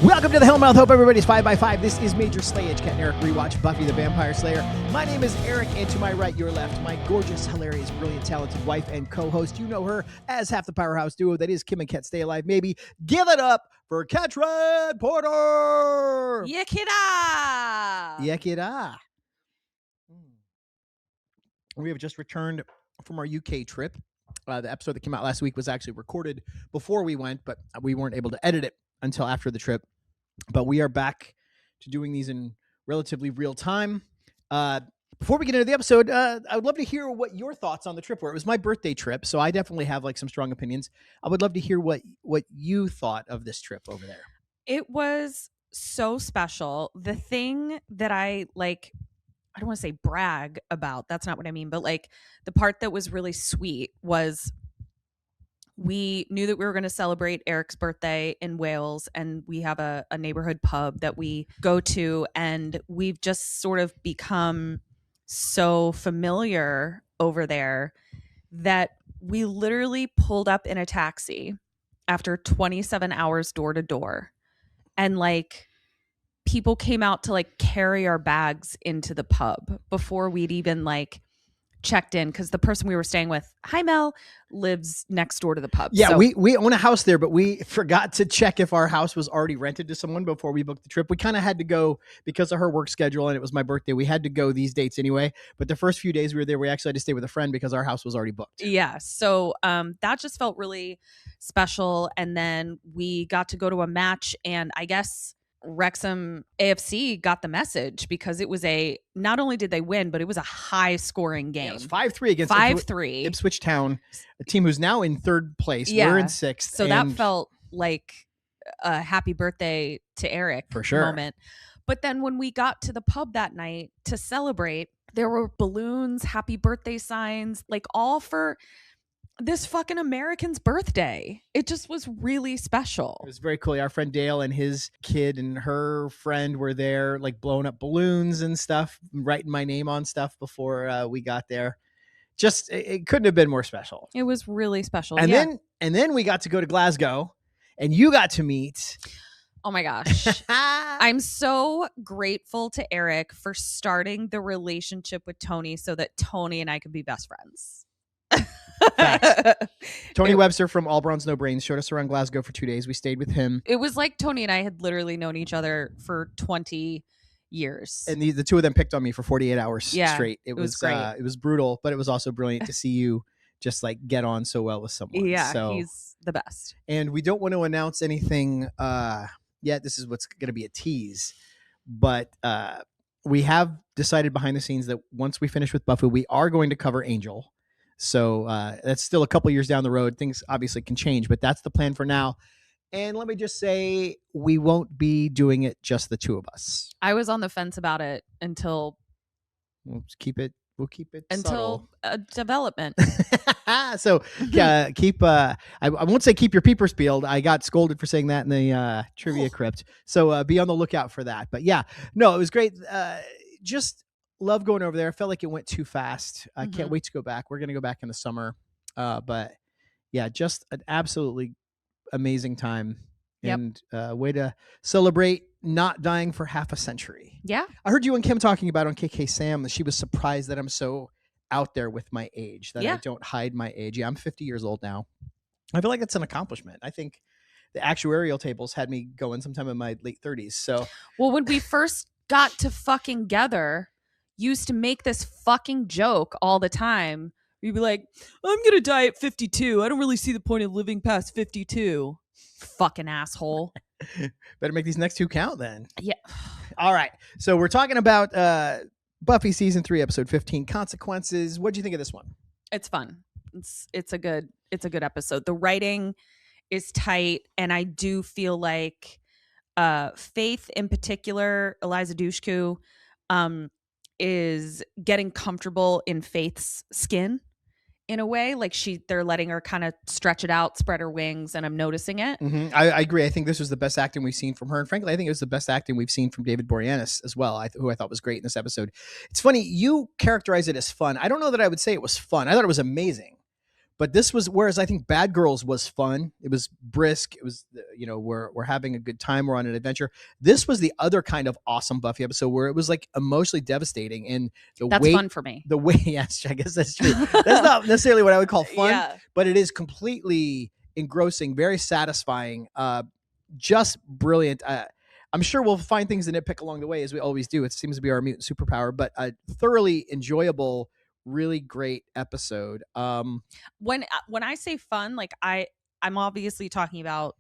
Welcome to the Hellmouth. Hope everybody's 5x5. This is Major Slayage, Ket Arik, Rewatch, Buffy the Vampire Slayer. My name is Eric, and to my right, your left, my gorgeous, hilarious, brilliant, talented wife and co-host. You know her as half the powerhouse duo that is Kim and Ket. Stay alive, maybe. Give it up for Ketred Porter! Yekida! Yekida! We have just returned from our UK trip. The episode that came out last week was actually recorded before we went, but we weren't able to edit it until after the trip. But we are back to doing these in relatively real time. Before we get into the episode, I would love to hear what your thoughts on the trip were. It was my birthday trip, so I definitely have like some strong opinions. I would love to hear what you thought of this trip over there. It was so special. The thing that I don't want to say brag about, that's not what I mean, but like the part that was really sweet was we knew that we were going to celebrate Eric's birthday in Wales, and we have a neighborhood pub that we go to, and we've just sort of become so familiar over there that we literally pulled up in a taxi after 27 hours door to door, and like people came out to like carry our bags into the pub before we'd even like checked in, because the person we were staying with, hi Mel, lives next door to the pub. Yeah, so, we own a house there, but we forgot to check if our house was already rented to someone before we booked the trip. We kind of had to go because of her work schedule, and it was my birthday. We had to go these dates anyway, but the first few days we were there, we actually had to stay with a friend because our house was already booked. Yeah, so that just felt really special. And then we got to go to a match, and I guess Wrexham AFC got the message because it was not only did they win, but it was a high scoring game. Yeah, it was 5-3 against 5-3 Ipswich Town, a team who's now in third place. Yeah. We're in sixth. So that felt like a happy birthday to Eric for sure moment. But then when we got to the pub that night to celebrate, there were balloons, happy birthday signs, like all for this fucking American's birthday. It just was really special. It was very cool. Our friend Dale and his kid and her friend were there, like blowing up balloons and stuff, writing my name on stuff before we got there. Just it couldn't have been more special. It was really special. And then we got to go to Glasgow, and you got to meet. Oh my gosh. I'm so grateful to Eric for starting the relationship with Tony so that Tony and I could be best friends. Tony Webster from All Bronze No Brains showed us around Glasgow for 2 days. We stayed with him. It was like Tony and I had literally known each other for 20 years. And the two of them picked on me for 48 hours straight. It was great. It was brutal, but it was also brilliant to see you just like get on so well with someone. Yeah, so, he's the best. And we don't want to announce anything yet. This is what's going to be a tease. But we have decided behind the scenes that once we finish with Buffy, we are going to cover Angel. So that's still a couple years down the road. Things obviously can change, but that's the plan for now. And let me just say, we won't be doing it just the two of us. I was on the fence about it until We'll keep it until development. So keep. I won't say keep your peepers peeled. I got scolded for saying that in the trivia crypt. So be on the lookout for that. But yeah, no, it was great. Just love going over there. I felt like it went too fast. I can't wait to go back. We're going to go back in the summer. But yeah, just an absolutely amazing time. Yep. And way to celebrate not dying for half a century. Yeah. I heard you and Kim talking about on KK Sam that she was surprised that I'm so out there with my age, that I don't hide my age. Yeah, I'm 50 years old now. I feel like that's an accomplishment. I think the actuarial tables had me going sometime in my late 30s. So, well, when we first got to fucking together, used to make this fucking joke all the time. You'd be like, I'm going to die at 52. I don't really see the point of living past 52. Fucking asshole. Better make these next two count then. Yeah. All right. So we're talking about Buffy season 3, episode 15, Consequences. What do you think of this one? It's fun. It's a good episode. The writing is tight, and I do feel like Faith in particular, Eliza Dushku, is getting comfortable in Faith's skin in a way. Like they're letting her kind of stretch it out, spread her wings, and I'm noticing it. Mm-hmm. I agree. I think this was the best acting we've seen from her. And frankly, I think it was the best acting we've seen from David Boreanaz as well, who I thought was great in this episode. It's funny, you characterize it as fun. I don't know that I would say it was fun. I thought it was amazing. But this was, whereas I think Bad Girls was fun. It was brisk. It was, we're having a good time. We're on an adventure. This was the other kind of awesome Buffy episode where it was like emotionally devastating. And that's fun for me. The way, yes, I guess that's true. That's not necessarily what I would call fun, but it is completely engrossing, very satisfying, just brilliant. I'm sure we'll find things to nitpick along the way, as we always do. It seems to be our mutant superpower, but a thoroughly enjoyable, really great episode. When I say fun, like I'm obviously talking about,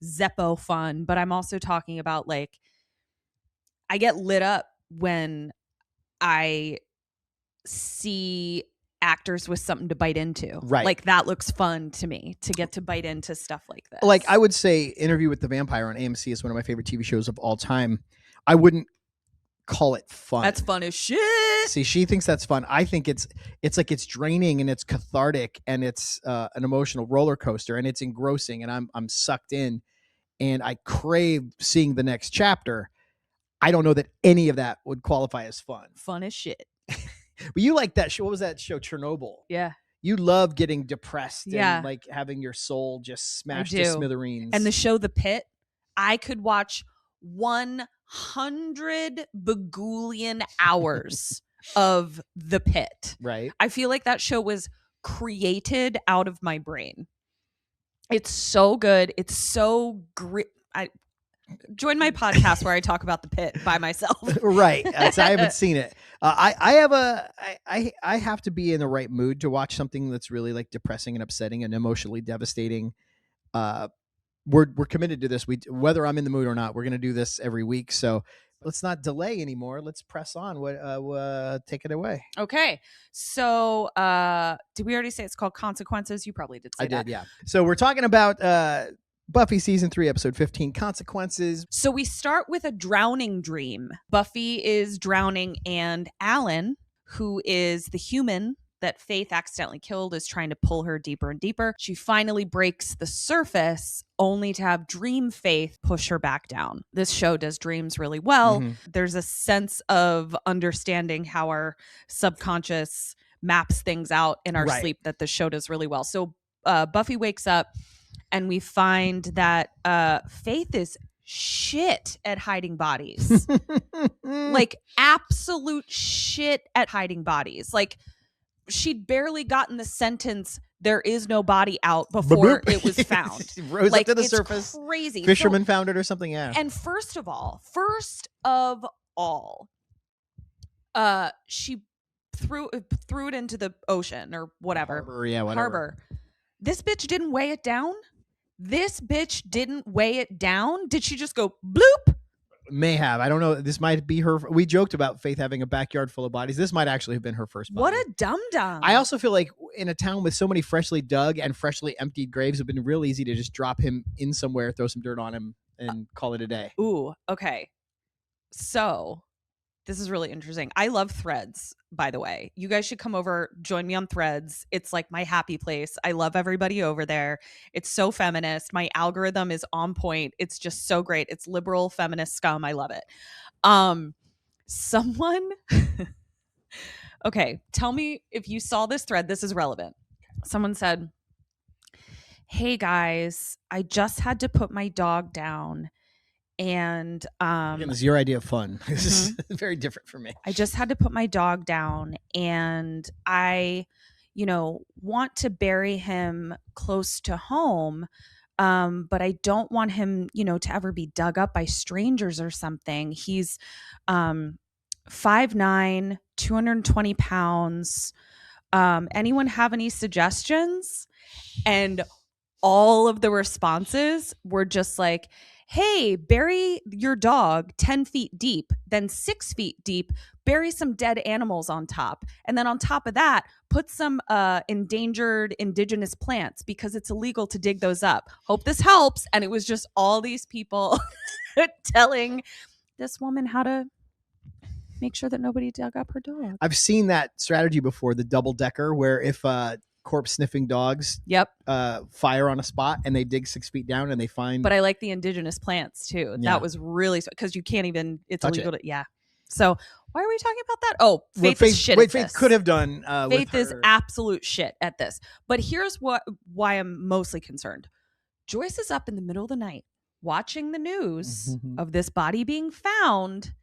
Zeppo fun, but I'm also talking about like I get lit up when I see actors with something to bite into. Right. Like that looks fun to me, to get to bite into stuff like this. Like I would say Interview with the Vampire on AMC is one of my favorite TV shows of all time. I wouldn't call it fun. That's fun as shit. See, she thinks that's fun. I think it's like it's draining and it's cathartic and it's an emotional roller coaster and it's engrossing and I'm sucked in and I crave seeing the next chapter. I don't know that any of that would qualify as fun. Fun as shit. But you like that show. What was that show? Chernobyl. Yeah. You love getting depressed Yeah. and like having your soul just smashed to smithereens. And the show The Pit, I could watch 100 bagullion hours of The Pit. Right. I feel like that show was created out of my brain. It's so good. It's so grit. Join my podcast where I talk about The Pit by myself. Right. I haven't seen it. I have to be in the right mood to watch something that's really like depressing and upsetting and emotionally devastating. We're committed to this. Whether I'm in the mood or not, we're going to do this every week. So let's not delay anymore. Let's press on. Take it away. Okay. So did we already say it's called Consequences? You probably did say that. I did, yeah. So we're talking about Buffy season 3, episode 15, Consequences. So we start with a drowning dream. Buffy is drowning and Alan, who is the human that Faith accidentally killed, is trying to pull her deeper and deeper. She finally breaks the surface only to have Dream Faith push her back down. This show does dreams really well. Mm-hmm. There's a sense of understanding how our subconscious maps things out in our sleep that the show does really well. So Buffy wakes up and we find that Faith is shit at hiding bodies. Like absolute shit at hiding bodies. Like she'd barely gotten the sentence, "There is no body," out before it was found. Rose up to the surface. Crazy. Fisherman found it or something. Yeah. And first of all, she threw it into the ocean or whatever. Harbor, yeah, whatever. Harbor. This bitch didn't weigh it down. Did she just go bloop? May have. I don't know. This might be her. We joked about Faith having a backyard full of bodies. This might actually have been her first body. What a dum-dum. I also feel like in a town with so many freshly dug and freshly emptied graves, it would have been real easy to just drop him in somewhere, throw some dirt on him, and call it a day. Ooh, okay. So this is really interesting. I love Threads, by the way. You guys should come over, join me on Threads. It's like my happy place. I love everybody over there. It's so feminist. My algorithm is on point. It's just so great. It's liberal feminist scum. I love it. Someone, okay, tell me if you saw this thread. This is relevant. Someone said, "Hey guys, I just had to put my dog down. And again, this is your idea of fun. This is very different for me. I just had to put my dog down and I, want to bury him close to home. But I don't want him, to ever be dug up by strangers or something. He's 5'9", 220 pounds. Anyone have any suggestions?" And all of the responses were just like, "Hey, bury your dog 10 feet deep, then 6 feet deep, bury some dead animals on top. And then on top of that, put some endangered indigenous plants because it's illegal to dig those up. Hope this helps." And it was just all these people telling this woman how to make sure that nobody dug up her dog. I've seen that strategy before, the double decker, where if corpse sniffing dogs fire on a spot and they dig 6 feet down and they find. But I like the indigenous plants too. Yeah. That was really, because you can't even, it's illegal to, So why are we talking about that? Oh, Faith is shit at Faith this. could have done. Faith with is her. absolute shit at this. But here's why I'm mostly concerned. Joyce is up in the middle of the night watching the news of this body being found,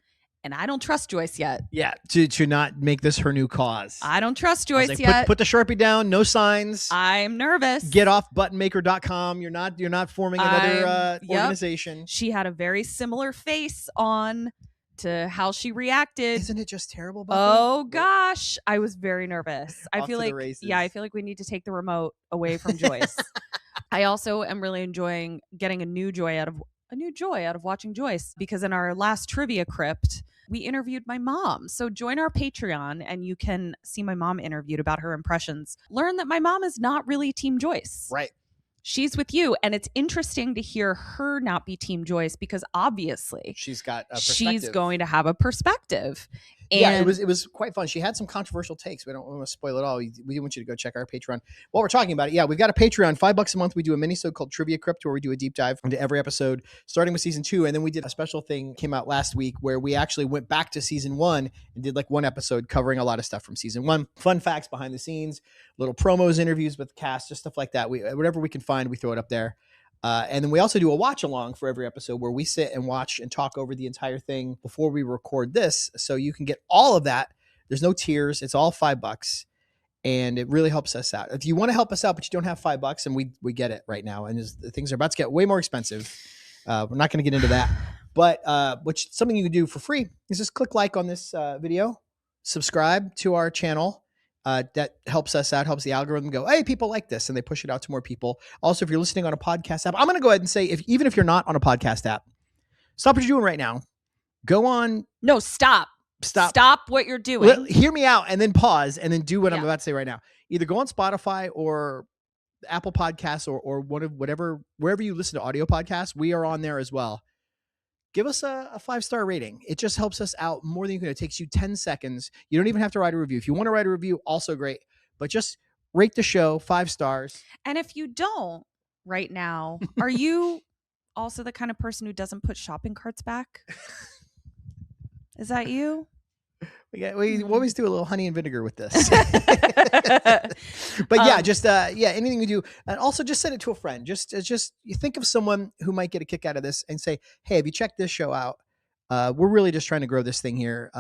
and I don't trust Joyce yet. Yeah, to not make this her new cause. I don't trust Joyce like, yet. Put the Sharpie down. No signs. I'm nervous. Get off buttonmaker.com. You're not forming another organization. She had a very similar face on to how she reacted. Isn't it just terrible, Buffy? Oh gosh, I was very nervous. I feel like I feel like we need to take the remote away from Joyce. I also am really enjoying getting a new joy out of watching Joyce, because in our last trivia crypt, we interviewed my mom. So join our Patreon and you can see my mom interviewed about her impressions. Learn that my mom is not really Team Joyce. Right. She's with you, and it's interesting to hear her not be Team Joyce, because obviously she's got a perspective. She's going to have a perspective. And yeah, it was quite fun. She had some controversial takes. We don't want to spoil it all. We want you to go check our Patreon. While we're talking about it, yeah, we've got a Patreon. $5 a month. We do a mini-sode called Trivia Crypt, where we do a deep dive into every episode, starting with season 2. And then we did a special thing, came out last week, where we actually went back to season 1 and did like one episode covering a lot of stuff from season 1. Fun facts behind the scenes, little promos, interviews with the cast, just stuff like that. Whatever we can find, we throw it up there. And then we also do a watch along for every episode, where we sit and watch and talk over the entire thing before we record this. So you can get all of that. There's no tiers. It's all $5, and it really helps us out. If you want to help us out, but you don't have $5, and we get it right now, and things are about to get way more expensive. We're not going to get into that, but which something you can do for free is just click like on this video, subscribe to our channel. That helps us out, helps the algorithm go, hey, people like this, and they push it out to more people. Also, if you're listening on a podcast app, I'm going to go ahead and say, even if you're not on a podcast app, stop what you're doing right now. Go on. No, stop what you're doing. Hear me out, and then pause, and then do what I'm about to say right now. Either go on Spotify or Apple Podcasts or one of wherever you listen to audio podcasts. We are on there as well. Give us a 5-star rating. It just helps us out more than you can. It takes you 10 seconds. You don't even have to write a review. If you want to write a review, also great. But just rate the show 5 stars. And if you don't right now, are you also the kind of person who doesn't put shopping carts back? Is that you? We always do a little honey and vinegar with this. But yeah, just anything we do. And also just send it to a friend. Just you think of someone who might get a kick out of this and say, hey, have you checked this show out? We're really just trying to grow this thing here.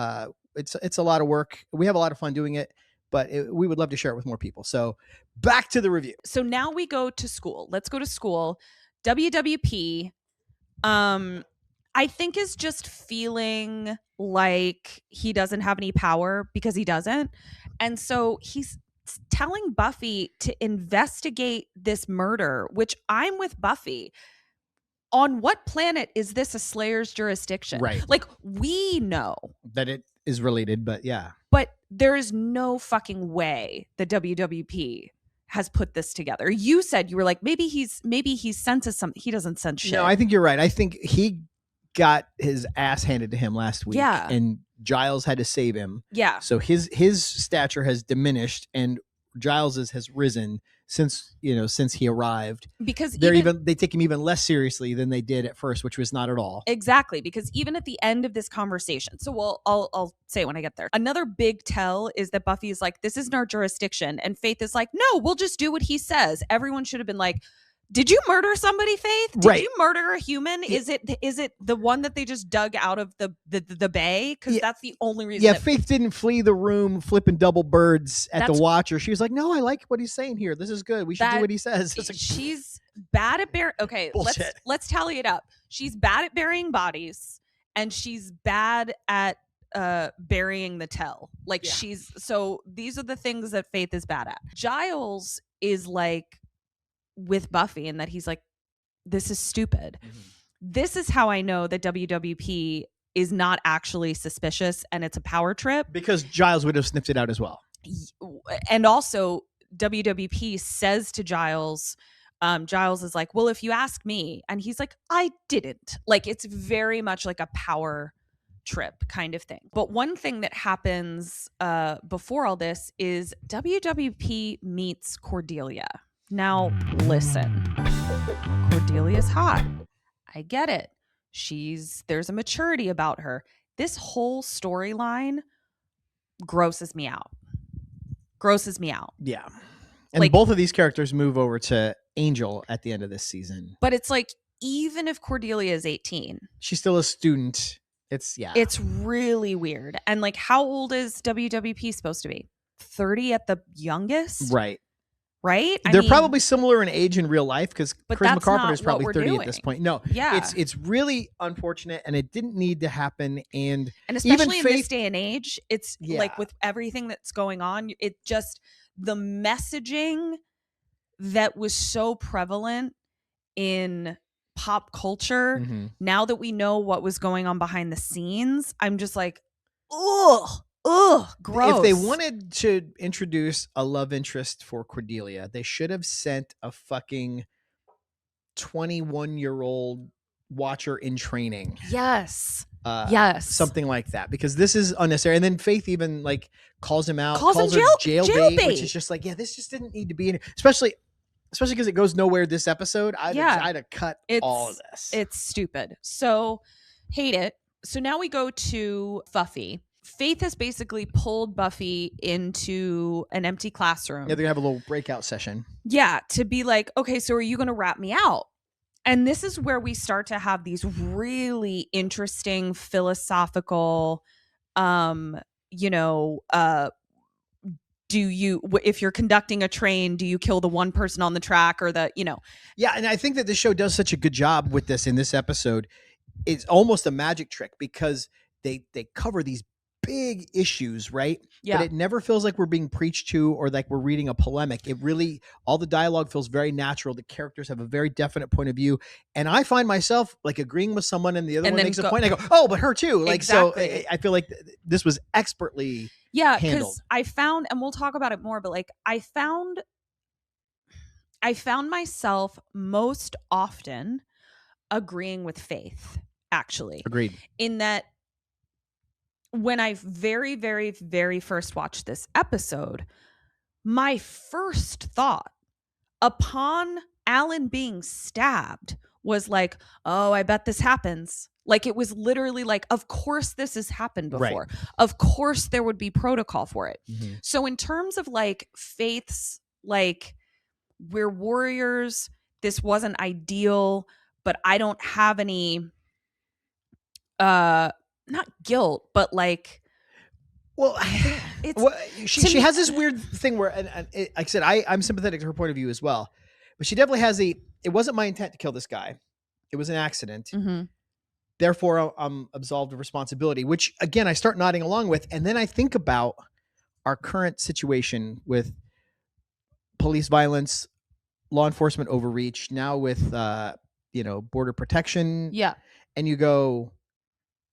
It's a lot of work. We have a lot of fun doing it, but we would love to share it with more people. So back to the review. So now we go to school. Let's go to school. WWP, I think, is just feeling like he doesn't have any power, because he doesn't. And so he's telling Buffy to investigate this murder, which I'm with Buffy. On what planet is this a Slayer's jurisdiction? Right. Like, we know that it is related, but yeah. But there is no fucking way the WWP has put this together. You said, you were like, maybe he senses something. He doesn't sense shit. No, I think you're right. I think he got his ass handed to him last week. Yeah. And Giles had to save him. Yeah. So his stature has diminished, and Giles's has risen since he arrived. Because they take him even less seriously than they did at first, which was not at all. Exactly. Because even at the end of this conversation, so I'll say it when I get there. Another big tell is that Buffy is like, this isn't our jurisdiction. And Faith is like, no, we'll just do what he says. Everyone should have been like, did you murder somebody, Faith? Did you murder a human? Yeah. Is it the one that they just dug out of the bay? Because that's the only reason. Yeah, Faith didn't flee the room flipping double birds at the Watcher. She was like, no, I like what he's saying here. This is good. We should do what he says. Like, she's bad at burying. Okay, let's tally it up. She's bad at burying bodies, and she's bad at burying the tell. Like, so these are the things that Faith is bad at. Giles is like with Buffy, and that he's like, this is stupid. Mm-hmm. This is how I know that WWP is not actually suspicious and it's a power trip, because Giles would have sniffed it out as well. And also WWP says to Giles, Giles is like, well, if you ask me, and he's like, I didn't. Like, it's very much like a power trip kind of thing. But one thing that happens before all this is WWP meets Cordelia. Now, listen, Cordelia's hot. I get it. There's a maturity about her. This whole storyline grosses me out. Grosses me out. Yeah. And Like- both of these characters move over to Angel at the end of this season. But it's like, even if Cordelia is 18, She's still a student. It's really weird. And like, how old is WWP supposed to be? 30 at the youngest? right. Right? They're probably similar in age in real life because But Charisma that's Carpenter not is probably what 30 we're at this doing. point. No, Yeah. it's really unfortunate, and it didn't need to happen. And especially in Faith- this day and age, it's like with everything that's going on, it just, the messaging that was so prevalent in pop culture, Mhm. now that we know what was going on behind the scenes, I'm just like, gross. If they wanted to introduce a love interest for Cordelia, they should have sent a fucking 21-year-old watcher in training. Yes. Something like that, because this is unnecessary. And then Faith even like calls him out, calls her him jailbait, which is just like, yeah, this just didn't need to be in here. Especially because it goes nowhere this episode. I'd have cut all of this. It's stupid. So hate it. So now we go to Buffy. Faith has basically pulled Buffy into an empty classroom. Yeah, they're gonna have a little breakout session. Yeah, to be like, okay, so are you going to rat me out? And this is where we start to have these really interesting philosophical, do you, if you're conducting a train, do you kill the one person on the track or the, Yeah, and I think that the show does such a good job with this in this episode. It's almost a magic trick because they cover these big issues, right? Yeah. But it never feels like we're being preached to or like we're reading a polemic. It really, all the dialogue feels very natural. The characters have a very definite point of view. And I find myself like agreeing with someone and the other one makes a point. I go, oh, but her too. Like, exactly. So I feel like this was expertly handled. Because I found, and we'll talk about it more, but like I found myself most often agreeing with Faith, actually. Agreed. In that, when I very, very, very first watched this episode, my first thought upon Alan being stabbed was like, oh, I bet this happens. Like, it was literally like, of course this has happened before. Right. Of course there would be protocol for it. Mm-hmm. So in terms of like Faith's, like, we're warriors, this wasn't ideal, but I don't have any not guilt, but like, well, she has this weird thing where, and like I said, I'm sympathetic to her point of view as well, but she definitely has it wasn't my intent to kill this guy. It was an accident. Mm-hmm. Therefore, I'm absolved of responsibility, which again, I start nodding along with. And then I think about our current situation with police violence, law enforcement overreach, now with, border protection. Yeah. And you go,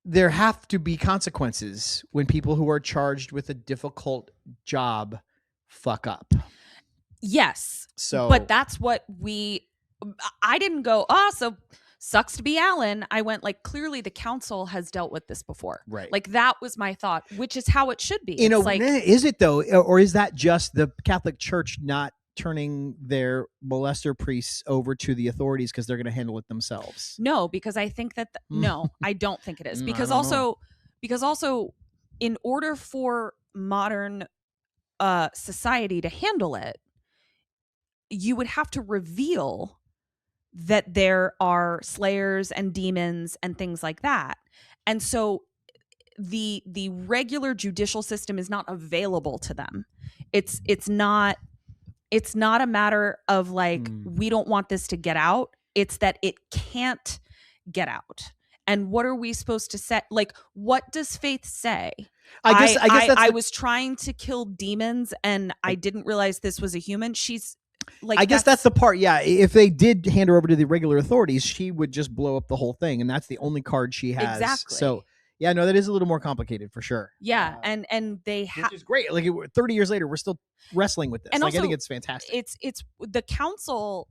there have to be consequences when people who are charged with a difficult job fuck up. Yes. But that's what I didn't go, so sucks to be Alan. I went like, clearly the council has dealt with this before. Right. Like that was my thought, which is how it should be. Is it though? Or is that just the Catholic Church not turning their molester priests over to the authorities because they're going to handle it themselves? No, because I think that no, I don't think it is. Because also in order for modern society to handle it, you would have to reveal that there are slayers and demons and things like that. And so the regular judicial system is not available to them. It's not a matter of like, we don't want this to get out. It's that it can't get out. And what are we supposed to say? Like, what does Faith say? I guess I was trying to kill demons and I didn't realize this was a human. She's like, I guess that's the part. Yeah. If they did hand her over to the regular authorities, she would just blow up the whole thing. And that's the only card she has. Exactly. So yeah, no, that is a little more complicated for sure. Yeah. And they which is great. Like 30 years later, we're still wrestling with this. And like, also, I think it's fantastic. It's the council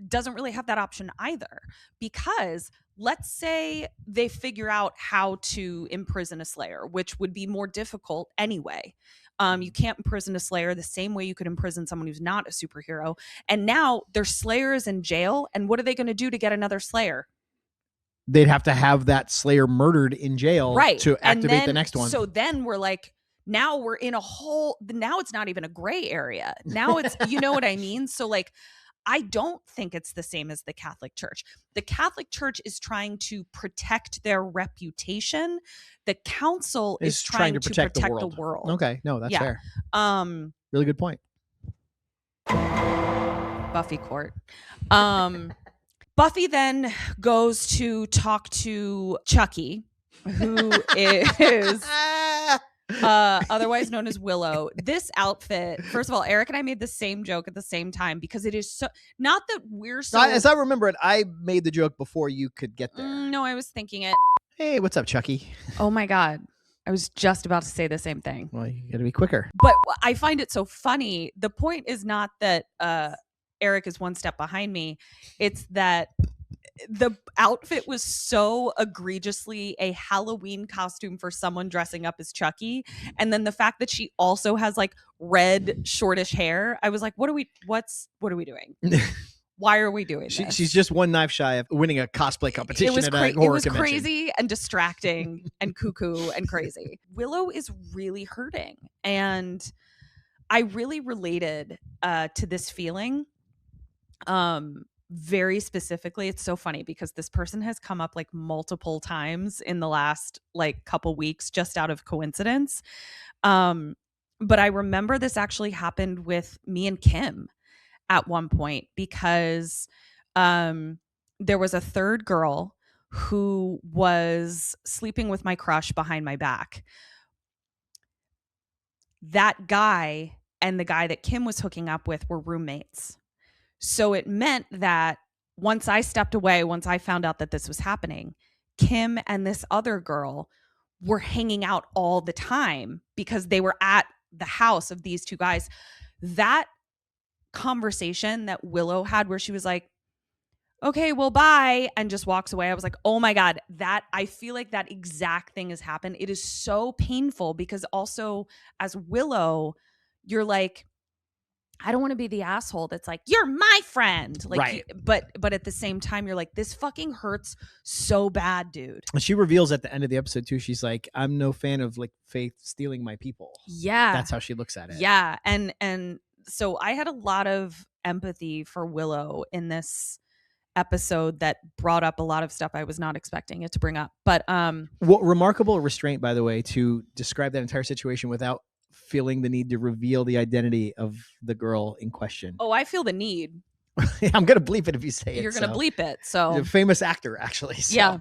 doesn't really have that option either, because let's say they figure out how to imprison a slayer, which would be more difficult anyway. You can't imprison a slayer the same way you could imprison someone who's not a superhero. And now their slayer is in jail. And what are they going to do to get another slayer? they'd have to have that Slayer murdered in jail Right. to And activate the then- next one. So then we're like, now we're in a whole, now it's not even a gray area. Now it's, you know what I mean? So like, I don't think it's the same as the Catholic Church. The Catholic Church is trying to protect their reputation. The council is trying to protect the world. Okay, no, that's fair. Really good point. Buffy court. Buffy then goes to talk to Chucky, who is otherwise known as Willow. This outfit, first of all, Eric and I made the same joke at the same time because it is so, not that we're so. As I remember it, I made the joke before you could get there. No, I was thinking it. Hey, what's up, Chucky? Oh my God. I was just about to say the same thing. Well, you got to be quicker. But I find it so funny. The point is not that Eric is one step behind me. It's that the outfit was so egregiously a Halloween costume for someone dressing up as Chucky. And then the fact that she also has like red shortish hair. I was like, what are we doing? Why are we doing this? She's just one knife shy of winning a cosplay competition at a horror It was convention. crazy and distracting and cuckoo and crazy. Willow is really hurting. And I really related to this feeling. Very specifically. It's so funny because this person has come up like multiple times in the last like couple weeks just out of coincidence. But I remember this actually happened with me and Kim at one point because there was a third girl who was sleeping with my crush behind my back. That guy and the guy that Kim was hooking up with were roommates. So it meant that once I stepped away, once I found out that this was happening, Kim and this other girl were hanging out all the time because they were at the house of these two guys. That conversation that Willow had where she was like, okay, well, bye, and just walks away. I was like, oh my God, I feel like that exact thing has happened. It is so painful because also as Willow, you're like, I don't want to be the asshole that's like, you're my friend. Like, right. But at the same time, you're like, this fucking hurts so bad, dude. And she reveals at the end of the episode too, she's like, I'm no fan of like Faith stealing my people. Yeah. That's how she looks at it. Yeah. And so I had a lot of empathy for Willow in this episode that brought up a lot of stuff I was not expecting it to bring up. But remarkable restraint, by the way, to describe that entire situation without feeling the need to reveal the identity of the girl in question. Oh, I feel the need. I'm gonna bleep it if you say it. You're gonna bleep it. So a famous actor, actually. So. Yeah.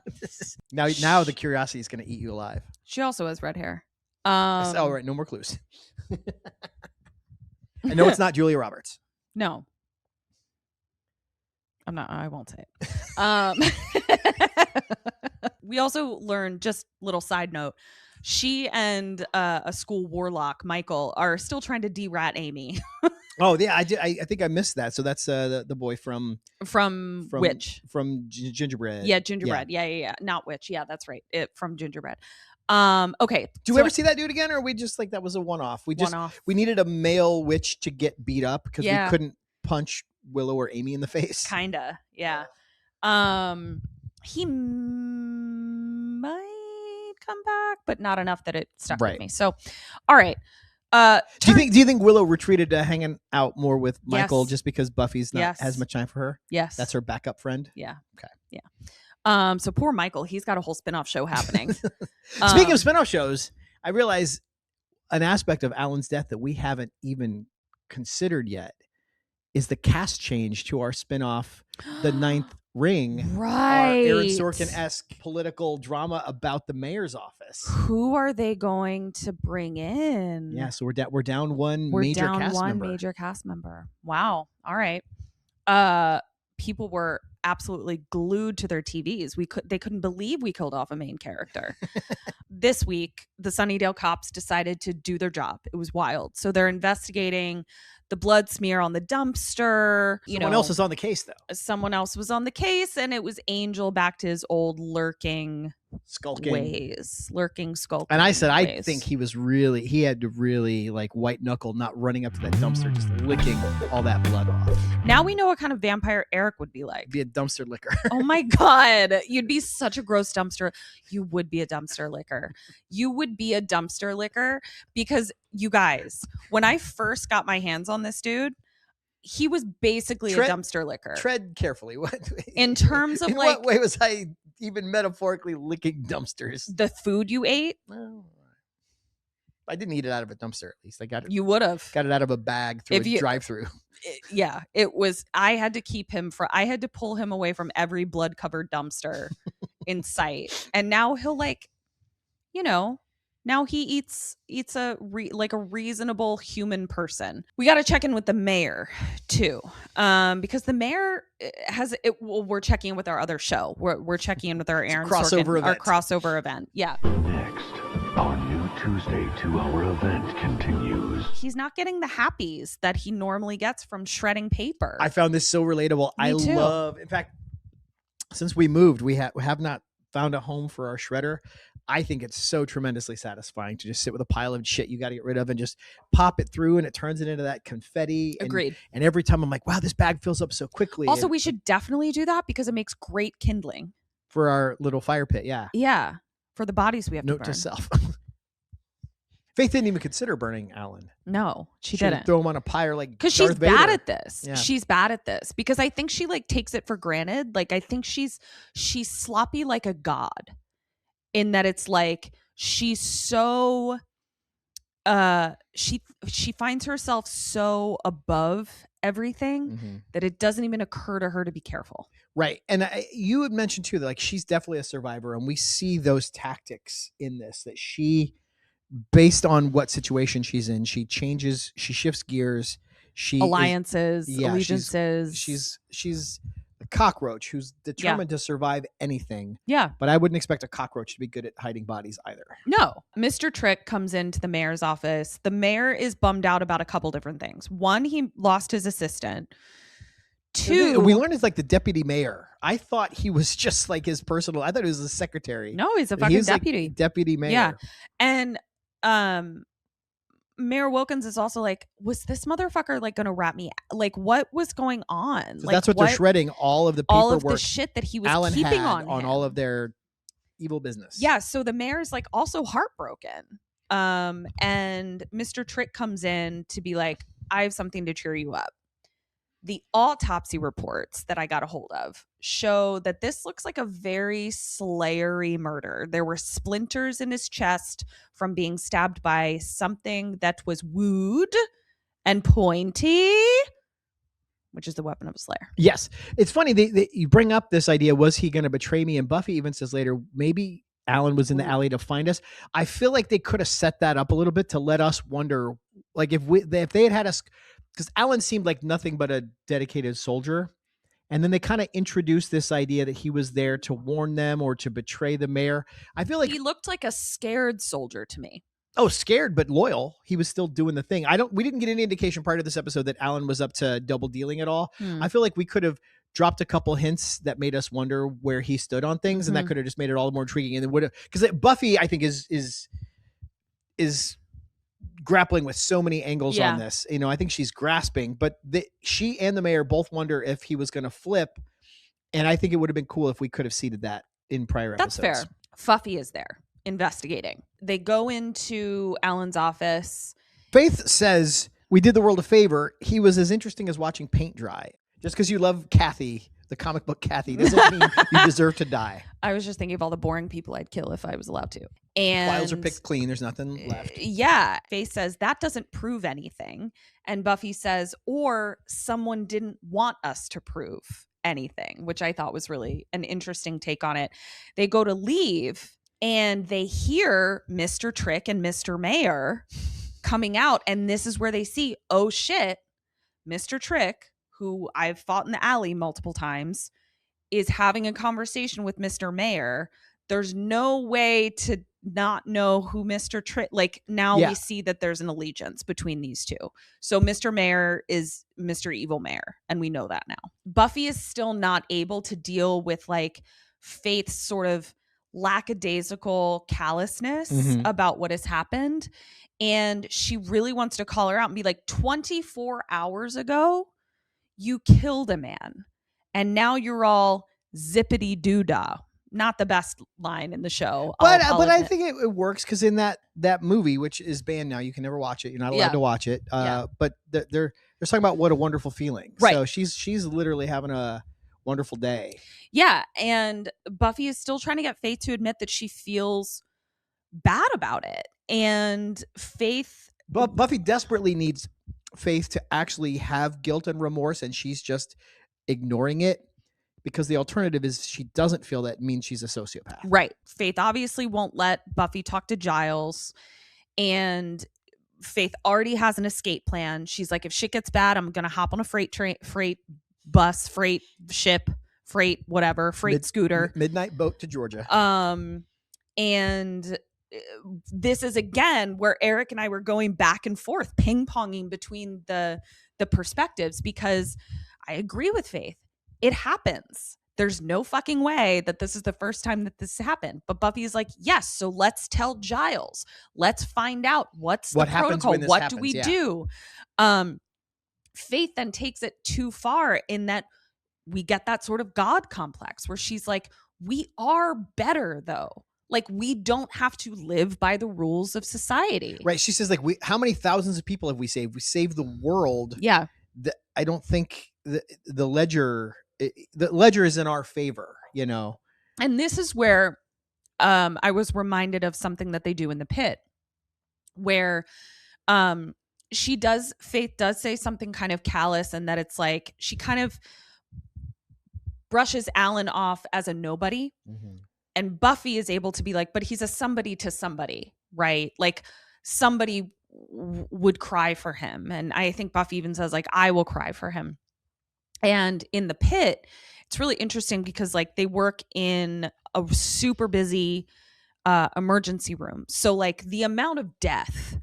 Now the curiosity is gonna eat you alive. She also has red hair. Oh, right. No more clues. I know it's not Julia Roberts. No. I won't say it. We also learned, just little side note, she and a school warlock, Michael, are still trying to de-rat Amy. Oh yeah, I did. I think I missed that. So that's the boy from Witch, from Gingerbread. Yeah, Gingerbread. Yeah. Not Witch. Yeah, that's right. From Gingerbread. Okay. Do we ever see that dude again, or are we just like that was a one-off? We needed a male witch to get beat up because we couldn't punch Willow or Amy in the face. Kinda. Yeah. He might come back, but not enough that it stuck with me. So, all right. Do you think Willow retreated to hanging out more with Michael just because Buffy's not as much time for her? Yes. That's her backup friend? Yeah. Okay. Yeah. So poor Michael, he's got a whole spinoff show happening. Speaking of spinoff shows, I realize an aspect of Alan's death that we haven't even considered yet is the cast change to our spinoff, The Ninth Ring. Right. Our Aaron Sorkin-esque political drama about the mayor's office. Who are they going to bring in? Yeah, so we're down one major cast member. Wow. All right. People were absolutely glued to their TVs. They couldn't believe we killed off a main character. This week, the Sunnydale cops decided to do their job. It was wild. So they're investigating the blood smear on the dumpster. Someone else is on the case, though. Someone else was on the case, and it was Angel back to his old lurking skulking ways, lurking, skulking. And I said, I ways. think he had to really like white knuckle, not running up to that dumpster, just licking all that blood off. Now we know what kind of vampire Arik would be like. Be a dumpster licker. Oh my God. You'd be such a gross dumpster. You would be a dumpster licker. You would be a dumpster licker because you guys, when I first got my hands on this dude, he was basically a dumpster licker. Tread carefully. What in terms of in like what way was I even metaphorically licking dumpsters? The food you ate? Well, I didn't eat it out of a dumpster. At least I got it. You would have got it out of a bag through a drive-through. Yeah, it was. I had to keep him I had to pull him away from every blood-covered dumpster in sight. And now he'll like, now he eats a reasonable human person. We got to check in with the mayor too, because the mayor has it. Well, we're checking in with our other show. We're checking in with our Aaron Sorkin, our crossover event. Yeah. Next, our new Tuesday 2-hour event continues. He's not getting the happies that he normally gets from shredding paper. I found this so relatable. Me too. Love. In fact, since we moved, we have not found a home for our shredder. I think it's so tremendously satisfying to just sit with a pile of shit you got to get rid of and just pop it through, and it turns it into that confetti. Agreed. And every time I'm like, wow, this bag fills up so quickly. Also, we should definitely do that because it makes great kindling for our little fire pit. Yeah. Yeah. For the bodies we have to burn. Note to self. Faith didn't even consider burning Alan. No, she didn't. Throw him on a pyre like because she's Vader. bad at this. Yeah. She's bad at this because I think she like takes it for granted. Like I think she's sloppy like a god, in that it's like she's so she finds herself so above everything that it doesn't even occur to her to be careful. Right. And you had mentioned too that like she's definitely a survivor, and we see those tactics in this, that she, based on what situation she's in, she shifts gears. Alliances, allegiances. She's a cockroach who's determined to survive anything. Yeah. But I wouldn't expect a cockroach to be good at hiding bodies either. No. Mr. Trick comes into the mayor's office. The mayor is bummed out about a couple different things. One, he lost his assistant. Two, we learned he's like the deputy mayor. I thought he was just like his personal. I thought he was the secretary. No, he's a fucking deputy. Like deputy mayor. Yeah. And Mayor Wilkins is also like, was this motherfucker like going to rat me? Like, what was going on? So like, that's what they're shredding, all of the paperwork, all of the shit that he was Alan keeping had on him. all of their evil business. Yeah. So the mayor's like also heartbroken. And Mr. Trick comes in to be like, I have something to cheer you up. The autopsy reports that I got a hold of show that this looks like a very Slayery murder. There were splinters in his chest from being stabbed by something that was wood and pointy, which is the weapon of a Slayer. Yes. It's funny. You bring up this idea, was he going to betray me? And Buffy even says later, maybe Alan was in the alley to find us. I feel like they could have set that up a little bit to let us wonder, like if they had us, because Alan seemed like nothing but a dedicated soldier. And then they kind of introduced this idea that he was there to warn them or to betray the mayor. I feel like he looked like a scared soldier to me. Oh, scared, but loyal. He was still doing the thing. We didn't get any indication prior to this episode that Alan was up to double dealing at all. I feel like we could have dropped a couple hints that made us wonder where he stood on things. And that could have just made it all the more intriguing. And then would have, because Buffy, I think is grappling with so many angles on this. I think she's grasping, but she and the mayor both wonder if he was going to flip. And I think it would have been cool if we could have seeded that in prior episodes. That's fair. Fuffy is there investigating. They go into Alan's office. Faith says, we did the world a favor. He was as interesting as watching paint dry. Just because you love Kathy, the comic book Kathy, doesn't mean you deserve to die. I was just thinking of all the boring people I'd kill if I was allowed to. And files are picked clean. There's nothing left. Yeah. Faith says, that doesn't prove anything. And Buffy says, or someone didn't want us to prove anything, which I thought was really an interesting take on it. They go to leave and they hear Mr. Trick and Mr. Mayor coming out. And this is where they see, oh shit, Mr. Trick, who I've fought in the alley multiple times, is having a conversation with Mr. Mayor. There's no way to not know who Mr. Trick, like now we see that there's an allegiance between these two. So Mr. Mayor is Mr. Evil Mayor, and we know that now. Buffy is still not able to deal with like Faith's sort of lackadaisical callousness Mhm. about what has happened. And she really wants to call her out and be like, 24 hours ago, you killed a man. And now you're all zippity doo dah. Not the best line in the show. But I'll I admit. think it works because in that movie, which is banned now, you can never watch it. You're not allowed Yeah. to watch it. Yeah. But they're talking about what a wonderful feeling. Right. So she's literally having a wonderful day. Yeah. And Buffy is still trying to get Faith to admit that she feels bad about it. And Faith. But Buffy desperately needs Faith to actually have guilt and remorse, and she's just ignoring it because the alternative is she doesn't feel that means she's a sociopath. Right. Faith obviously won't let Buffy talk to Giles. And Faith already has an escape plan. She's like, if shit gets bad, I'm going to hop on a freight bus, freight ship, freight whatever, freight scooter. Midnight boat to Georgia. And this is again where Eric and I were going back and forth, ping-ponging between the perspectives, because I agree with Faith. It happens. There's no fucking way that this is the first time that this happened. But Buffy is like, yes, so let's tell Giles. Let's find out what's the protocol. What do we do? Faith then takes it too far in that we get that sort of God complex where she's like, we are better though. Like, we don't have to live by the rules of society. Right. She says, like, how many thousands of people have we saved? We saved the world. Yeah. I don't think the ledger is in our favor, you know? And this is where I was reminded of something that they do in the pit where Faith does say something kind of callous, and that it's like she kind of brushes Alan off as a nobody. Mm-hmm. And Buffy is able to be like, but he's a somebody to somebody, right? Like somebody would cry for him. And I think Buffy even says like, I will cry for him. And in the pit, it's really interesting because like they work in a super busy emergency room. So like the amount of death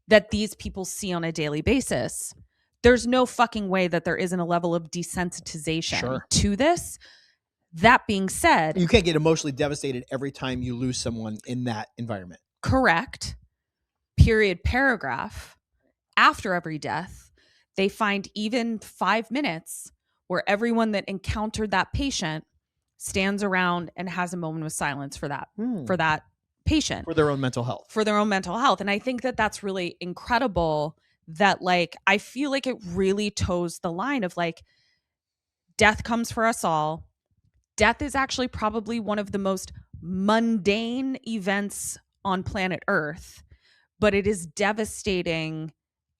that these people see on a daily basis, there's no fucking way that there isn't a level of desensitization to this. That being said, you can't get emotionally devastated every time you lose someone in that environment. Correct. Period. Paragraph. After every death, they find even 5 minutes where everyone that encountered that patient stands around and has a moment of silence for that patient, for their own mental health. And I think that that's really incredible. That like I feel like it really toes the line of like death comes for us all. Death is actually probably one of the most mundane events on planet Earth, but it is devastating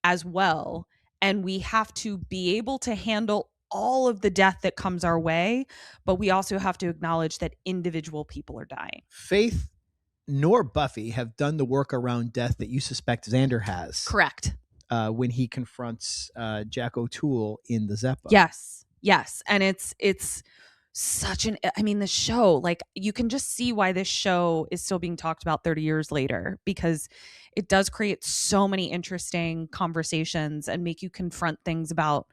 as well. And we have to be able to handle all of the death that comes our way, but we also have to acknowledge that individual people are dying. Faith nor Buffy have done the work around death that you suspect Xander has. Correct. When he confronts Jack O'Toole in the Zeppo. Yes. And it's such the show, like you can just see why this show is still being talked about 30 years later, because it does create so many interesting conversations and make you confront things about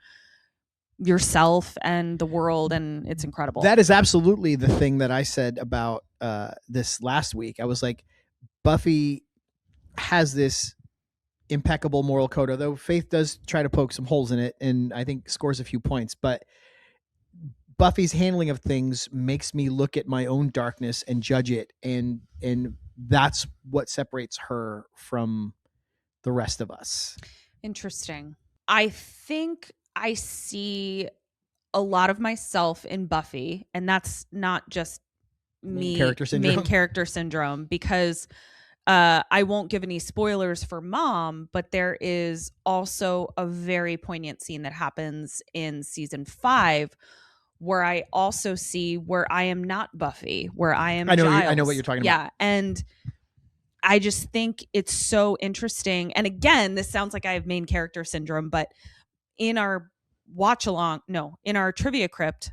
yourself and the world. And it's incredible. That is absolutely the thing that I said about this last week. I was like, Buffy has this impeccable moral code, although Faith does try to poke some holes in it and I think scores a few points, but Buffy's handling of things makes me look at my own darkness and judge it, and that's what separates her from the rest of us. Interesting. I think I see a lot of myself in Buffy, and that's not just main character syndrome, because I won't give any spoilers for Mom, but there is also a very poignant scene that happens in season 5 where I also see where I am not Buffy, where I am Giles. I know what you're talking about. Yeah, and I just think it's so interesting. And again, this sounds like I have main character syndrome, but in our in our trivia crypt,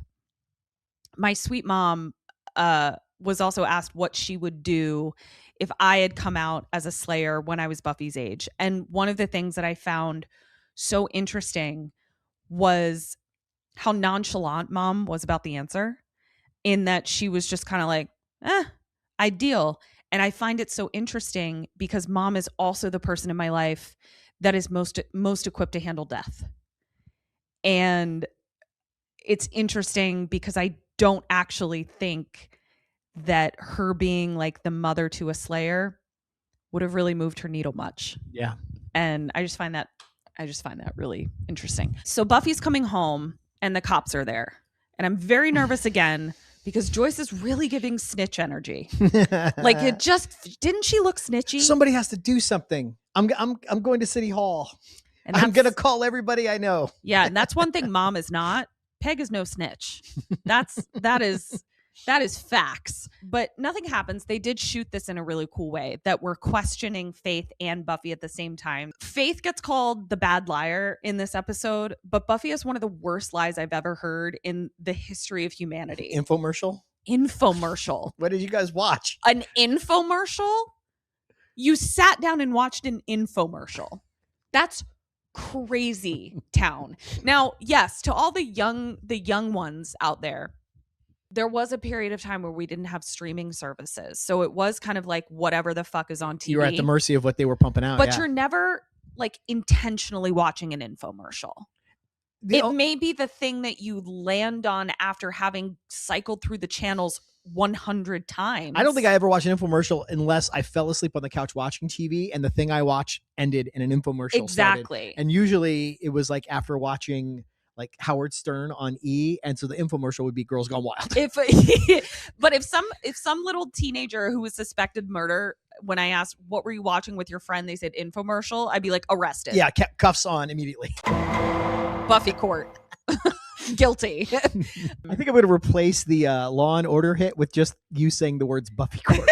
my sweet mom was also asked what she would do if I had come out as a Slayer when I was Buffy's age. And one of the things that I found so interesting was how nonchalant Mom was about the answer, in that she was just kind of like, ideal. And I find it so interesting because mom is also the person in my life that is most equipped to handle death. And it's interesting because I don't actually think that her being like the mother to a Slayer would have really moved her needle much. Yeah. And I just find that really interesting. So Buffy's coming home and the cops are there. And I'm very nervous again because Joyce is really giving snitch energy. Like it just didn't she look snitchy? Somebody has to do something. I'm going to City Hall. And I'm going to call everybody I know. Yeah, and that's one thing mom is not. Peg is no snitch. That is facts. But nothing happens. They did shoot this in a really cool way that we're questioning Faith and Buffy at the same time. Faith gets called the bad liar in this episode, but Buffy has one of the worst lies I've ever heard in the history of humanity. Infomercial? What did you guys watch? An infomercial? You sat down and watched an infomercial. That's crazy town. Now, yes, to all the young ones out there, there was a period of time where we didn't have streaming services. So it was kind of like whatever the fuck is on TV. You were at the mercy of what they were pumping out. But you're never like intentionally watching an infomercial. It may be the thing that you land on after having cycled through the channels 100 times. I don't think I ever watched an infomercial unless I fell asleep on the couch watching TV and the thing I watched ended and an infomercial exactly started. And usually it was like after watching like Howard Stern on E, and so the infomercial would be Girls Gone Wild. But if some little teenager who was suspected murder, when I asked what were you watching with your friend, they said infomercial, I'd be like arrested. Yeah, cuffs on immediately. Buffy court. Guilty. I think I'm going to replace the Law and Order hit with just you saying the words Buffy court.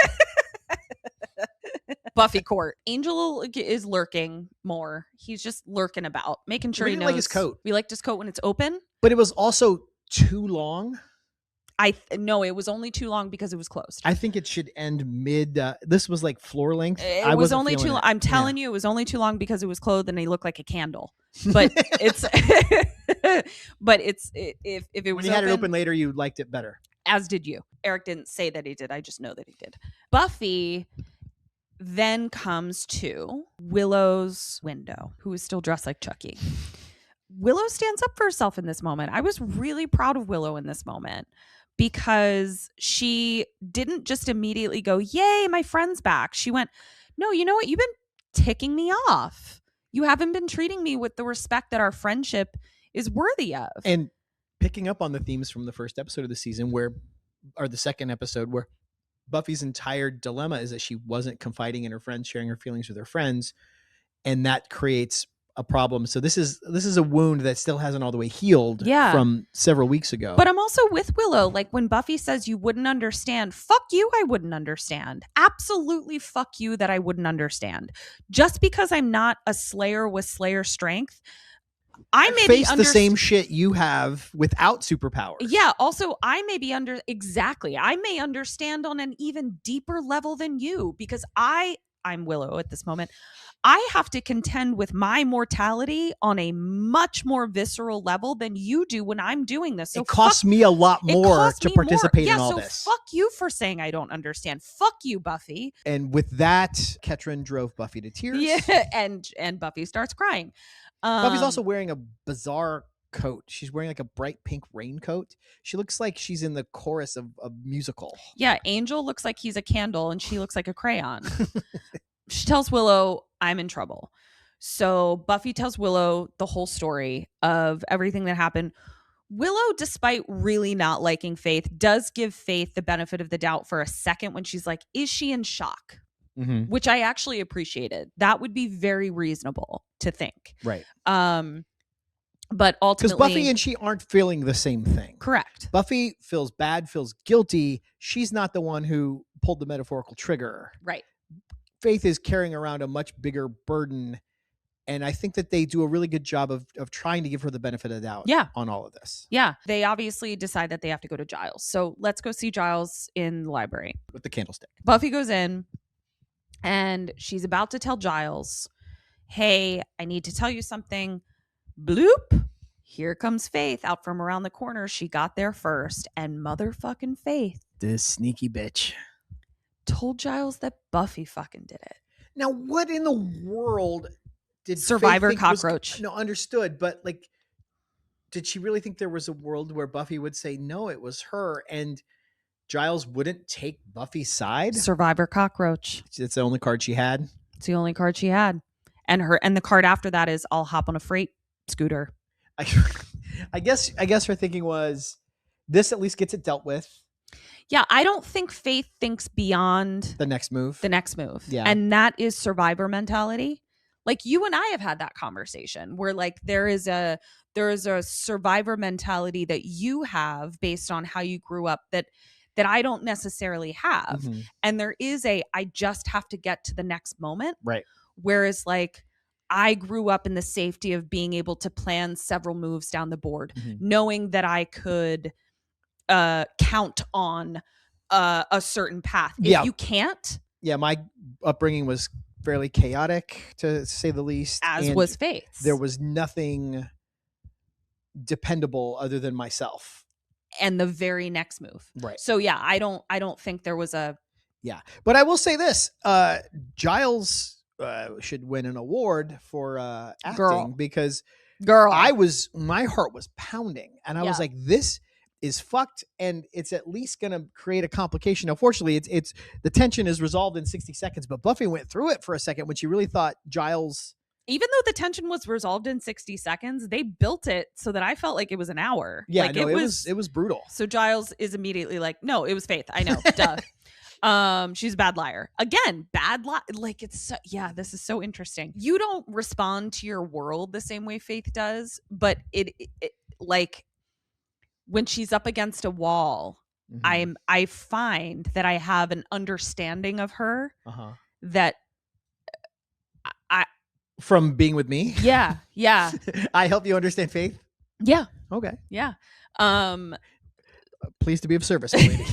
Buffy court. Angel is lurking more. He's just lurking about, making sure he knows. Like his coat. We liked his coat when it's open. But it was also too long. No, it was only too long because it was closed. I think it should end mid. This was like floor length. It was only too long. I'm telling you, it was only too long because it was clothed and he looked like a candle. But it's, if it was when you had it open later, you liked it better. As did you. Eric didn't say that he did. I just know that he did. Buffy then comes to Willow's window, who is still dressed like Chucky. Willow stands up for herself in this moment. I was really proud of Willow in this moment because she didn't just immediately go, yay, my friend's back. She went, no, you know what? You've been ticking me off. You haven't been treating me with the respect that our friendship is worthy of. And picking up on the themes from the first episode of the season or the second episode where Buffy's entire dilemma is that she wasn't confiding in her friends, sharing her feelings with her friends. And that creates a problem. So this is a wound that still hasn't all the way healed from several weeks ago. But I'm also with Willow. Like when Buffy says you wouldn't understand, fuck you, I wouldn't understand. Absolutely fuck you that I wouldn't understand. Just because I'm not a Slayer with Slayer strength, I may face the same shit you have without superpowers. Yeah. Also, I may be I may understand on an even deeper level than you because I'm Willow at this moment. I have to contend with my mortality on a much more visceral level than you do when I'm doing this. So it costs me a lot more to participate in all this. So fuck you for saying I don't understand. Fuck you, Buffy. And with that, Ketrin drove Buffy to tears. Yeah, and Buffy starts crying. Buffy's also wearing a bizarre coat. She's wearing like a bright pink raincoat. She looks like she's in the chorus of a musical. Yeah, Angel looks like he's a candle and she looks like a crayon. She tells Willow, I'm in trouble. So Buffy tells Willow the whole story of everything that happened. Willow, despite really not liking Faith, does give Faith the benefit of the doubt for a second when she's like, is she in shock? Mm-hmm. Which I actually appreciated. That would be very reasonable to think. Right. But ultimately, because Buffy and she aren't feeling the same thing. Correct. Buffy feels bad, feels guilty. She's not the one who pulled the metaphorical trigger. Right. Faith is carrying around a much bigger burden. And I think that they do a really good job of trying to give her the benefit of the doubt on all of this. Yeah. They obviously decide that they have to go to Giles. So let's go see Giles in the library. With the candlestick. Buffy goes in and she's about to tell Giles, hey, I need to tell you something. Bloop. Here comes Faith out from around the corner. She got there first. And motherfucking Faith. This sneaky bitch. told Giles that Buffy fucking did it. Now, what in the world did Survivor Faith think was- cockroach. no, understood, but like, did she really think there was a world where Buffy would say no, it was her, and Giles wouldn't take Buffy's side? Survivor cockroach. It's the only card she had. It's the only card she had. And the card after that is I'll hop on a freight scooter. I guess her thinking was this at least gets it dealt with. Yeah, I don't think Faith thinks beyond The next move. Yeah. And that is survivor mentality. Like you and I have had that conversation where like there is a survivor mentality that you have based on how you grew up that I don't necessarily have. Mhm. And there is I just have to get to the next moment. Right. Whereas like I grew up in the safety of being able to plan several moves down the board, knowing that I could count on a certain path. If you can't. Yeah, my upbringing was fairly chaotic, to say the least. As was Faith's. There was nothing dependable other than myself. And the very next move. Right. So yeah, I don't think there was a. Yeah. But I will say this, Giles should win an award for acting because my heart was pounding and I was like, this is fucked and it's at least going to create a complication. Unfortunately, it's the tension is resolved in 60 seconds, but Buffy went through it for a second when she really thought Giles. Even though the tension was resolved in 60 seconds, they built it so that I felt like it was an hour. Yeah, like, no, it was brutal. So Giles is immediately like, no, it was Faith. I know. Duh. She's a bad liar. Again, bad lie. Like this is so interesting. You don't respond to your world the same way Faith does, but it like when she's up against a wall, I find that I have an understanding of her that from being with me. Yeah. I help you understand Faith. Yeah. Okay. Yeah. Pleased to be of service, lady.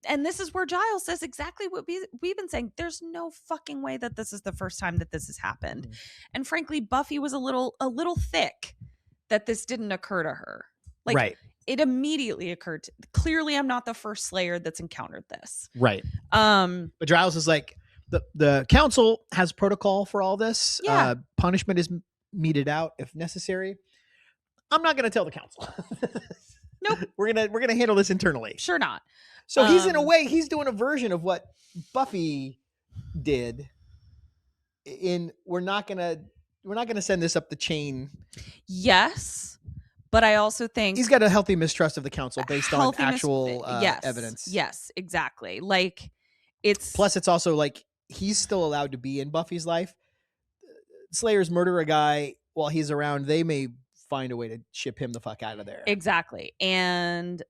And this is where Giles says exactly what we've been saying. There's no fucking way that this is the first time that this has happened. And frankly, Buffy was a little thick that this didn't occur to her. Like, right. It immediately occurred. Clearly, I'm not the first Slayer that's encountered this. Right. But Giles is like, the council has protocol for all this. Yeah. Punishment is meted out if necessary. I'm not going to tell the council. Nope. We're gonna handle this internally. Sure not. So he's in a way he's doing a version of what Buffy did. We're not gonna send this up the chain. Yes, but I also think he's got a healthy mistrust of the council based on actual evidence. Yes, exactly. Like it's also like he's still allowed to be in Buffy's life. Slayers murder a guy while he's around. They may find a way to ship him the fuck out of there. Exactly. And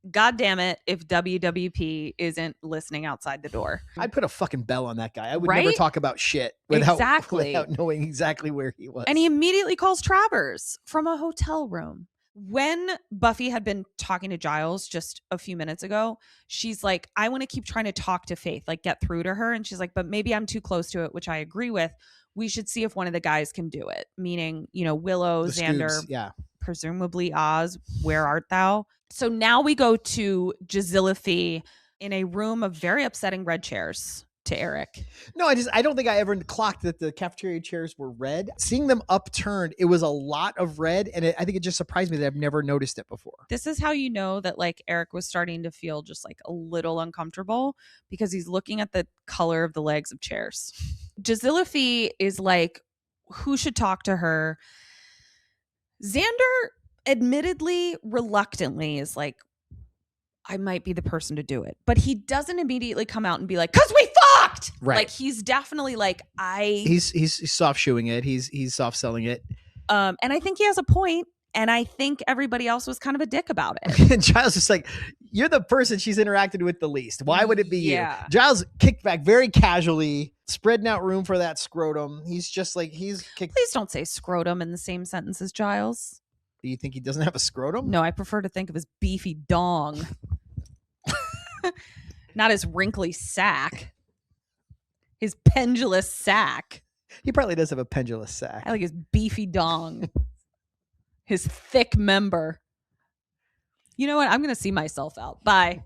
God damn it if WWP isn't listening outside the door. I'd put a fucking bell on that guy. I would never talk about shit without knowing exactly where he was. And he immediately calls Travers from a hotel room. When Buffy had been talking to Giles just a few minutes ago, she's like, I want to keep trying to talk to Faith, like get through to her. And she's like, but maybe I'm too close to it, which I agree with. We should see if one of the guys can do it. Meaning, Willow, the Xander, Scoobs, presumably Oz, where art thou? So now we go to Jaziliphy in a room of very upsetting red chairs to Arik. No, I don't think I ever clocked that the cafeteria chairs were red. Seeing them upturned, it was a lot of red, and I think it just surprised me that I've never noticed it before. This is how you know that like Arik was starting to feel just like a little uncomfortable because he's looking at the color of the legs of chairs. Jaziliphy is like, who should talk to her? Xander, admittedly, reluctantly, is like, I might be the person to do it. But he doesn't immediately come out and be like, because we fucked! Right. Like, he's definitely like, He's soft shoeing it. He's soft selling it. And I think he has a point. And I think everybody else was kind of a dick about it. And Giles is like, you're the person she's interacted with the least. Why would it be you? Giles kicked back very casually, spreading out room for that scrotum. He's just like, Please don't say scrotum in the same sentence as Giles. Do you think he doesn't have a scrotum? No, I prefer to think of his beefy dong. Not his wrinkly sack. His pendulous sack. He probably does have a pendulous sack. I like his beefy dong. His thick member. You know what? I'm going to see myself out. Bye.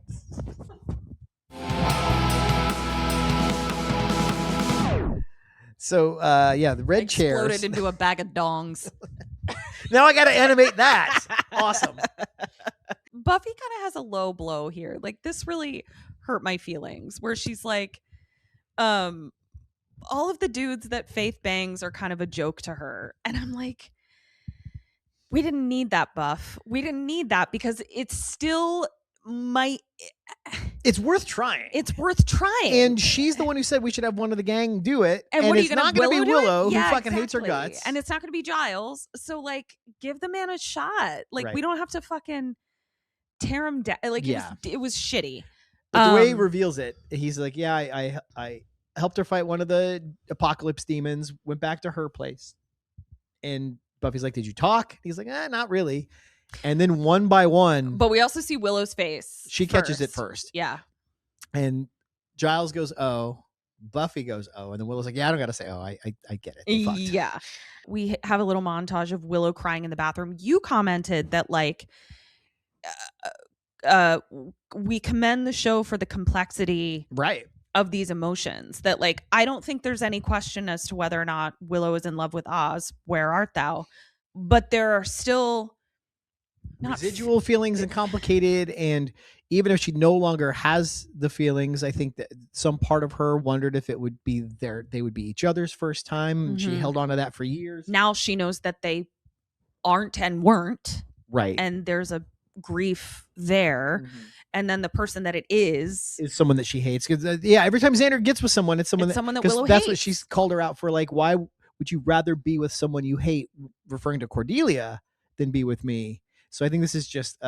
So yeah, the red Exploded chairs. into a bag of dongs. Now I got to animate that. Awesome. Buffy kind of has a low blow here. Like, this really hurt my feelings, where she's like, all of the dudes that Faith bangs are kind of a joke to her. And I'm like, we didn't need that, Buff. We didn't need that, because it's still It's worth trying. It's worth trying. And she's the one who said we should have one of the gang do it. And what are you it's gonna not going to be Willow, Yeah, who fucking hates her exactly. guts. And it's not going to be Giles. So, like, give the man a shot. Like, Right. we don't have to fucking tear him down. Like, it was shitty. But the way he reveals it, he's like, yeah, I helped her fight one of the apocalypse demons, went back to her place. And Buffy's like, did you talk? He's like, not really. And then one by one. But we also see Willow's face. She catches it first. Yeah. And Giles goes, oh. Buffy goes, oh. And then Willow's like, yeah, I don't got to say, oh, I get it. They fucked. Yeah. We have a little montage of Willow crying in the bathroom. You commented that, like, we commend the show for the complexity Right. of these emotions. That, like, I don't think there's any question as to whether or not Willow is in love with Oz. Where art thou? But there are still residual feelings and complicated, and even if she no longer has the feelings, I think that some part of her wondered if it would be they would be each other's first time. And she held on to that for years. Now she knows that they aren't and weren't. Right. And there's a grief there. And then the person that it is someone that she hates. Because every time Xander gets with someone, it's someone that Willow that's hates. what she's called her out for. Like, why would you rather be with someone you hate, referring to Cordelia, than be with me? So I think this is just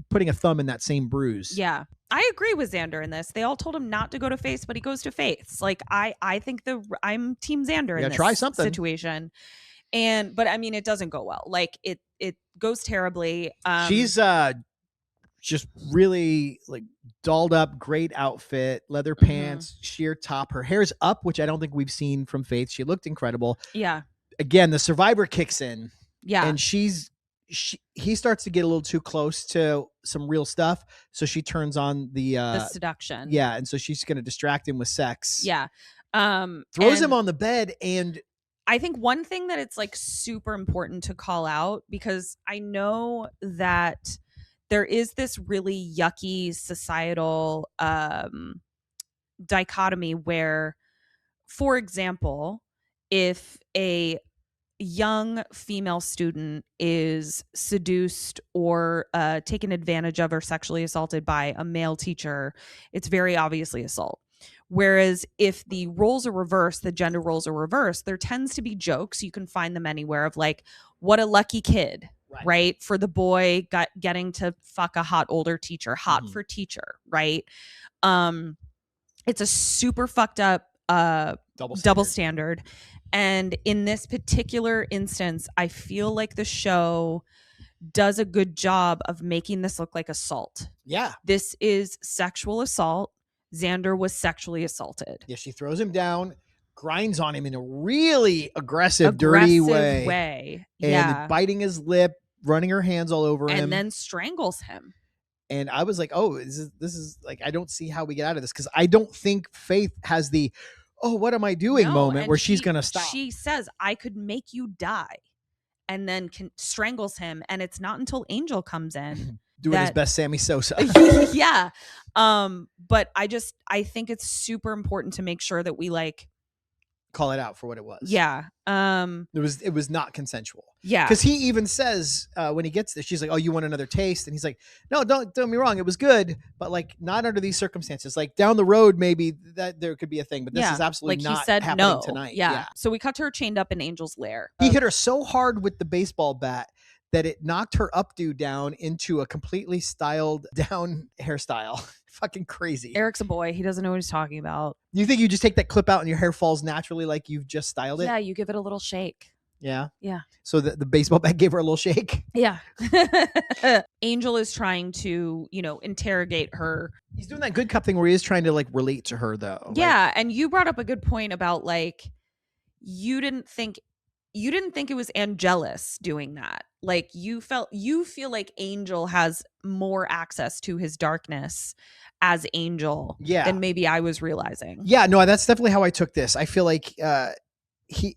putting a thumb in that same bruise. Yeah. I agree with Xander in this. They all told him not to go to Faith, but he goes to Faith's. Like, I think I'm Team Xander in this try something. situation. But I mean, it doesn't go well. Like, it goes terribly. She's just really, like, dolled up, great outfit, leather pants, sheer top. Her hair's up, which I don't think we've seen from Faith. She looked incredible. Yeah. Again, the survivor kicks in. Yeah. And he starts to get a little too close to some real stuff, so she turns on the seduction. Yeah, and so she's going to distract him with sex. Yeah. Throws him on the bed, and I think one thing that it's, like, super important to call out, because I know that there is this really yucky societal dichotomy where, for example, if a young female student is seduced or taken advantage of or sexually assaulted by a male teacher, it's very obviously assault. Whereas if the roles are reversed, the gender roles are reversed, there tends to be jokes. You can find them anywhere of, like, what a lucky kid, right? For the boy getting to fuck a hot older teacher, hot for teacher, right? It's a super fucked up double standard. And in this particular instance, I feel like the show does a good job of making this look like assault. Yeah. This is sexual assault. Xander was sexually assaulted. Yeah, she throws him down, grinds on him in a really aggressive dirty way. And biting his lip, running her hands all over him. And then strangles him. And I was like, oh, this is like, I don't see how we get out of this, because I don't think Faith has the, oh, what am I doing moment where she's going to stop. She says, I could make you die, and then strangles him. And it's not until Angel comes in. Doing his best Sammy Sosa. Yeah. But I think it's super important to make sure that we, like, call it out for what it was. Yeah. It was not consensual. Yeah. Because he even says when he gets there, she's like, oh, you want another taste? And he's like, no, don't get me wrong. It was good, but, like, not under these circumstances. Like, down the road, maybe that there could be a thing, but this is absolutely like, not he said happening tonight. Yeah. So we cut to her chained up in Angel's lair. He hit her so hard with the baseball bat that it knocked her updo down into a completely styled down hairstyle. Fucking crazy. Eric's a boy. He doesn't know what he's talking about. You think you just take that clip out and your hair falls naturally like you've just styled it? Yeah, you give it a little shake. Yeah? Yeah. So the baseball bat gave her a little shake? Yeah. Angel is trying to, interrogate her. He's doing that good cop thing where he is trying to, like, relate to her, though. Yeah, like, and you brought up a good point about, like, you didn't think it was Angelus doing that. Like, you feel like Angel has more access to his darkness as Angel than maybe I was realizing. Yeah, no, that's definitely how I took this. I feel like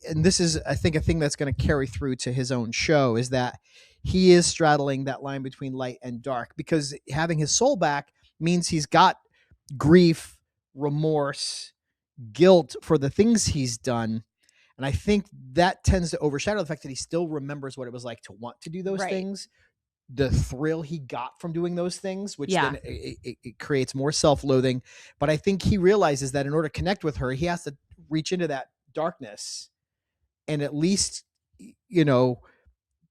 and this is, I think, a thing that's going to carry through to his own show, is that he is straddling that line between light and dark, because having his soul back means he's got grief, remorse, guilt for the things he's done. And I think that tends to overshadow the fact that he still remembers what it was like to want to do those things, the thrill he got from doing those things, which then it creates more self-loathing. But I think he realizes that in order to connect with her, he has to reach into that darkness and at least,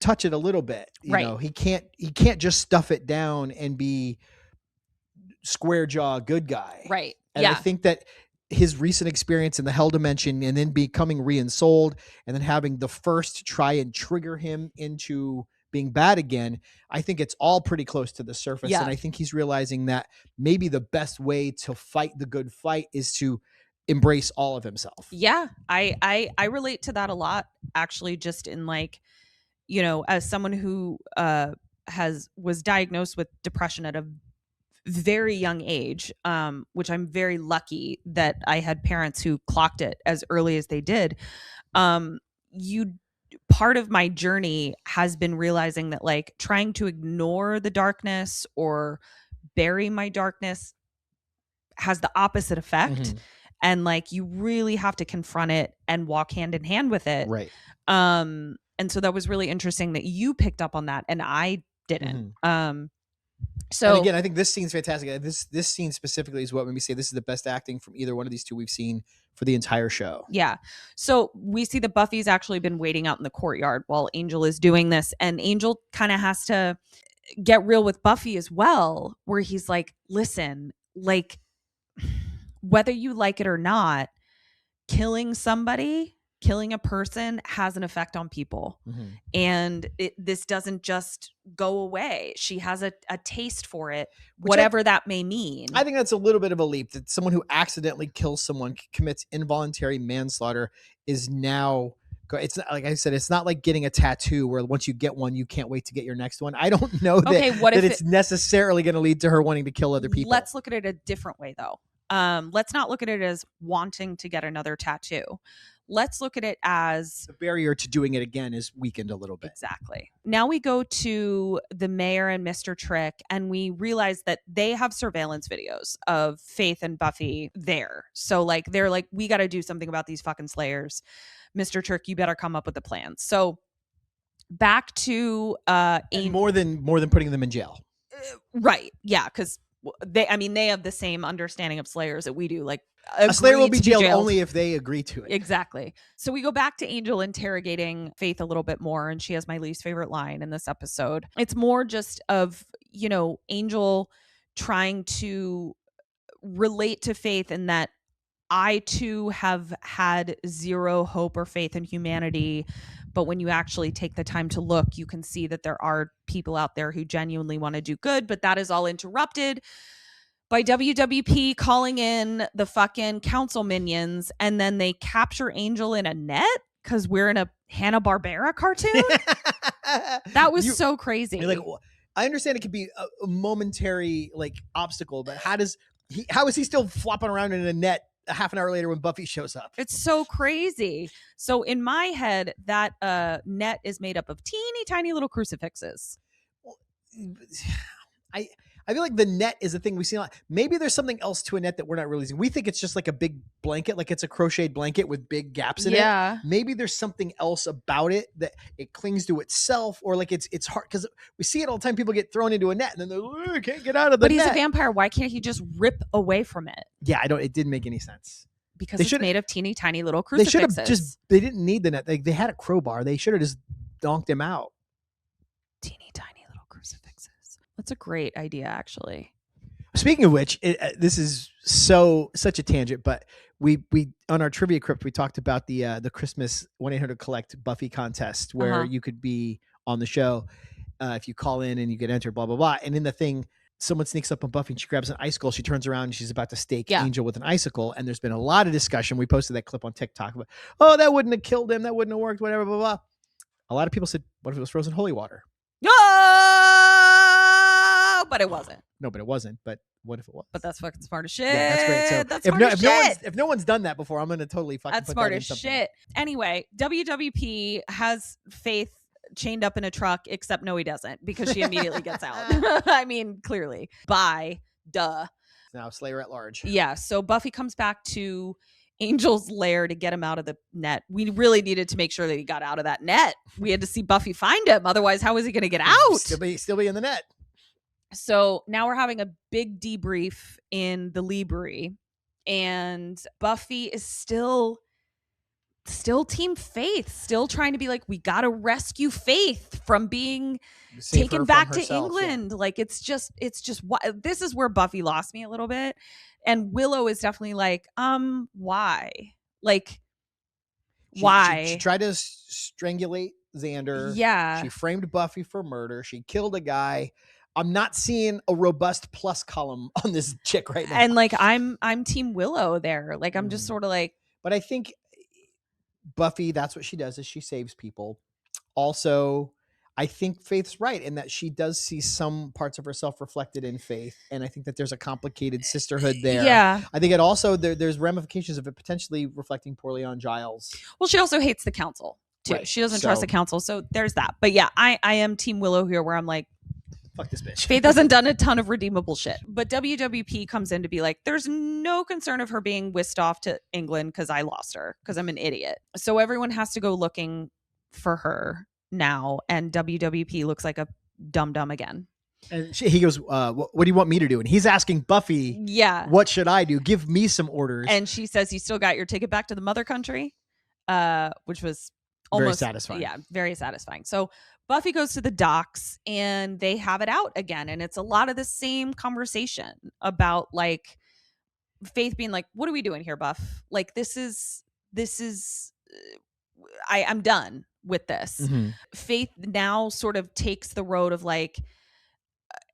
touch it a little bit. You know, he can't just stuff it down and be square jaw good guy. Right. And I think that his recent experience in the hell dimension, and then becoming re-ensouled, and then having the first try and trigger him into being bad again, I think it's all pretty close to the surface. And I think he's realizing that maybe the best way to fight the good fight is to embrace all of himself. Yeah. I relate to that a lot, actually, just in as someone who was diagnosed with depression at a very young age, which I'm very lucky that I had parents who clocked it as early as they did. Part of my journey has been realizing that trying to ignore the darkness or bury my darkness has the opposite effect. And you really have to confront it and walk hand in hand with it. Right. And so that was really interesting that you picked up on that and I didn't. So and again, I think this scene's fantastic. This scene specifically is what made me say this is the best acting from either one of these two we've seen for the entire show. Yeah. So we see that Buffy's actually been waiting out in the courtyard while Angel is doing this. And Angel kind of has to get real with Buffy as well, where he's like, listen, whether you like it or not, killing a person has an effect on people. And this doesn't just go away. She has a taste for it, whatever that may mean. I think that's a little bit of a leap, that someone who accidentally kills someone, commits involuntary manslaughter, is now, it's not, like I said, it's not like getting a tattoo where once you get one, you can't wait to get your next one. I don't know that it's necessarily going to lead to her wanting to kill other people. Let's look at it a different way, though. Let's not look at it as wanting to get another tattoo. Let's look at it as the barrier to doing it again is weakened a little bit. Exactly. Now we go to the mayor and Mr. Trick, and we realize that they have surveillance videos of Faith and Buffy there. So they're like, we got to do something about these fucking Slayers. Mr. Trick, you better come up with a plan. So back to more than putting them in jail. Right. Yeah, because they have the same understanding of Slayers that we do. A Slayer will be jailed only if they agree to it. Exactly. So we go back to Angel interrogating Faith a little bit more, and she has my least favorite line in this episode. It's more just of, Angel trying to relate to Faith in that I too have had zero hope or faith in humanity. But when you actually take the time to look, you can see that there are people out there who genuinely want to do good, but that is all interrupted by WWP calling in the fucking council minions, and then they capture Angel in a net because we're in a Hanna-Barbera cartoon. That was so crazy. I understand it could be a momentary obstacle, but how is he still flopping around in a net a half an hour later when Buffy shows up? It's so crazy. So in my head, that net is made up of teeny tiny little crucifixes. I feel like the net is a thing we see a lot. Maybe there's something else to a net that we're not realizing. We think it's just like a big blanket, like it's a crocheted blanket with big gaps in it. Maybe there's something else about it that it clings to itself, or it's hard, because we see it all the time. People get thrown into a net and then they're like, can't get out of the net. But he's a vampire. Why can't he just rip away from it? Yeah, it didn't make any sense. Because it's made of teeny tiny little crucifixes. They didn't need the net. They had a crowbar. They should have just donked him out. Teeny tiny little crucifixes. That's a great idea, actually. Speaking of which, this is such a tangent, but we on our trivia crypt, we talked about the Christmas 1-800-COLLECT Buffy contest, where you could be on the show if you call in and you get entered, blah, blah, blah. And in the thing, someone sneaks up on Buffy and she grabs an icicle. She turns around and she's about to stake Angel with an icicle. And there's been a lot of discussion. We posted that clip on TikTok about, that wouldn't have killed him. That wouldn't have worked, whatever, blah, blah. A lot of people said, what if it was frozen holy water? Oh, but it wasn't. No, but it wasn't. But what if it was? But that's fucking smart as shit. Yeah, that's great. So That's if smart no, as if no shit. one's if no one's done that before, I'm gonna totally fucking That's put smart that in as something. shit. Anyway, WWP has Faith chained up in a truck, except no, he doesn't, because she immediately gets out. I mean, clearly. Bye. Duh. Now Slayer at large. Yeah. So Buffy comes back to Angel's lair to get him out of the net. We really needed to make sure that he got out of that net. We had to see Buffy find him. Otherwise, how was he going to get out? Still be in the net. So now we're having a big debrief in the Libri, and Buffy is still Team Faith, still trying to be like, we got to rescue Faith from being Save taken her back from to herself, England. Like it's just this is where Buffy lost me a little bit. And Willow is definitely like, why? Like, why? She tried to strangulate Xander. Yeah. She framed Buffy for murder. She killed a guy. I'm not seeing a robust plus column on this chick right now. And like, I'm Team Willow there. Like, I'm just sort of like. But I think Buffy, that's what she does, is she saves people. Also, I think Faith's right in that she does see some parts of herself reflected in Faith. And I think that there's a complicated sisterhood there. Yeah. I think it also, there's ramifications of it potentially reflecting poorly on Giles. Well, she also hates the council too. Right. She doesn't trust the council. So there's that. But yeah, I am Team Willow here, where I'm like, fuck this bitch. Faith hasn't done a ton of redeemable shit. But WWP comes in to be like, there's no concern of her being whisked off to England because I lost her, because I'm an idiot. So everyone has to go looking for her now. And WWP looks like a dum-dum again. And he goes, what do you want me to do? And he's asking Buffy, yeah, what should I do? Give me some orders. And she says, you still got your ticket back to the mother country, which was almost very satisfying. Yeah, very satisfying. So Buffy goes to the docks and they have it out again. And it's a lot of the same conversation about like Faith being like, what are we doing here, Buff? Like, this is I'm done with this. Mm-hmm. Faith now sort of takes the road of like,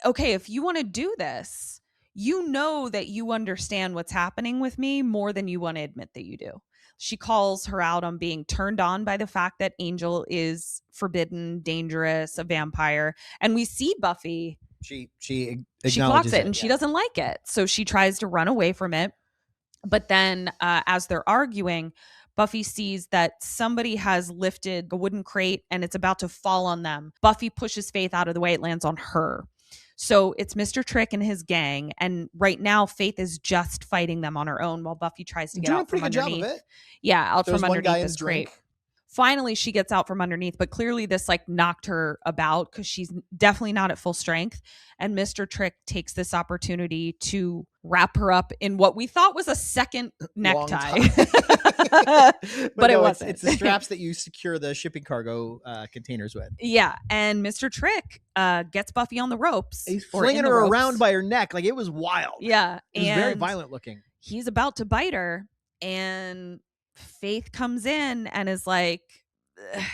okay, if you want to do this, you know that you understand what's happening with me more than you want to admit that you do. She calls her out on being turned on by the fact that Angel is forbidden, dangerous, a vampire. And we see Buffy. She clocks it and she doesn't like it. So she tries to run away from it. But then as they're arguing, Buffy sees that somebody has lifted a wooden crate and it's about to fall on them. Buffy pushes Faith out of the way. It lands on her. So it's Mr. Trick and his gang. And right now, Faith is just fighting them on her own while Buffy tries to get out from underneath. Job of it. Yeah, out There's from one guy underneath in this drink. crate. Finally, she gets out from underneath, but clearly this like knocked her about because she's definitely not at full strength. And Mr. Trick takes this opportunity to wrap her up in what we thought was a second necktie. but it wasn't. It's the straps that you secure the shipping cargo containers with. Yeah. And Mr. Trick gets Buffy on the ropes. He's flinging her around by her neck. Like, it was wild. Yeah. It was very violent looking. He's about to bite her. And Faith comes in and is like,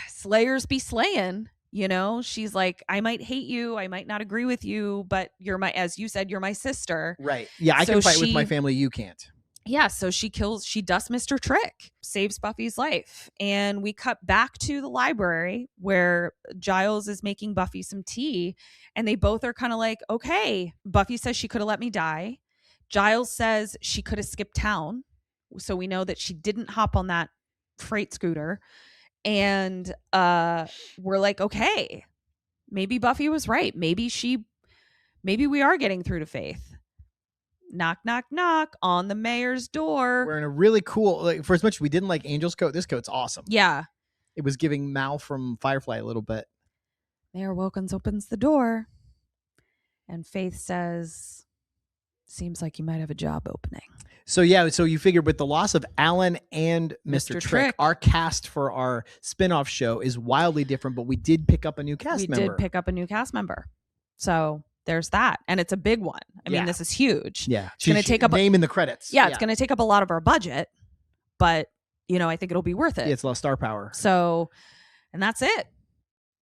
Slayers be slaying. You know, she's like, I might hate you, I might not agree with you, but you're as you said, you're my sister. Right. Yeah, I can fight with my family, you can't. Yeah, so she dusts Mr. Trick, saves Buffy's life. And we cut back to the library where Giles is making Buffy some tea. And they both are kind of like, okay. Buffy says she could have let me die. Giles says she could have skipped town. So we know that she didn't hop on that freight scooter. And we're like, okay, maybe Buffy was right. Maybe we are getting through to Faith. Knock, knock, knock on the mayor's door. We're in a really cool, like, for as much as we didn't like Angel's coat, this coat's awesome. Yeah. It was giving Mal from Firefly a little bit. Mayor Wilkins opens the door and Faith says, seems like you might have a job opening. So yeah, so you figured with the loss of Alan and Mr. Trick, our cast for our spinoff show is wildly different, but we did pick up a new cast member. We did pick up a new cast member. So there's that. And it's a big one. I mean, this is huge. Yeah. It's going to take up name in the credits. Yeah, it's going to take up a lot of our budget, but you know, I think it'll be worth it. Yeah, it's a lot of star power. So, and that's it.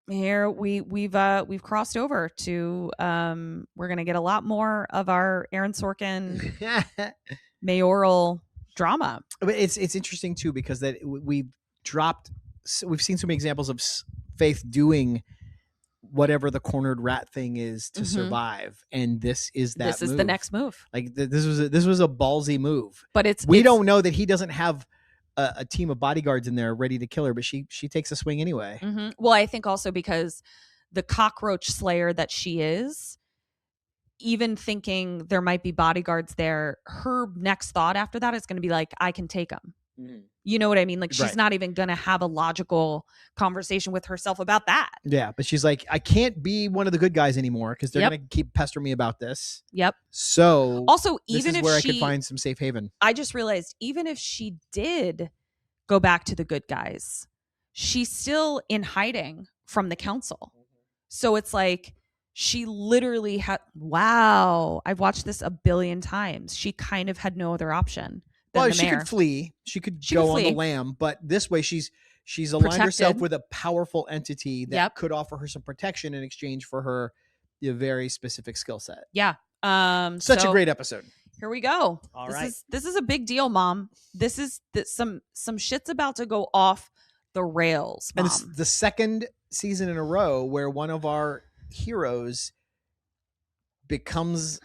Here we've crossed over to we're going to get a lot more of our Aaron Sorkin mayoral drama. But it's interesting too, because that we've seen so many examples of Faith doing whatever the cornered rat thing is to survive, and this is that. This is the next move. Like this was a ballsy move. But we don't know that he doesn't have a team of bodyguards in there ready to kill her, but she takes a swing anyway. Well, I think also because the cockroach slayer that she is, even thinking there might be bodyguards there, her next thought after that is going to be like, I can take them. You know what I mean? Like she's not even going to have a logical conversation with herself about that. Yeah, but she's like, I can't be one of the good guys anymore because they're going to keep pestering me about this. Yep. So also, this even is if where I could find some safe haven. I just realized, even if she did go back to the good guys, she's still in hiding from the council. So it's like she literally had, wow, I've watched this a billion times. She kind of had no other option. Well, she could flee. She could go on the lam, but this way she's aligned herself with a powerful entity that could offer her some protection in exchange for her very specific skill set. Yeah. Such a great episode. Here we go. All this right. This is a big deal, Mom. This is some shit's about to go off the rails, Mom. And it's the second season in a row where one of our heroes becomes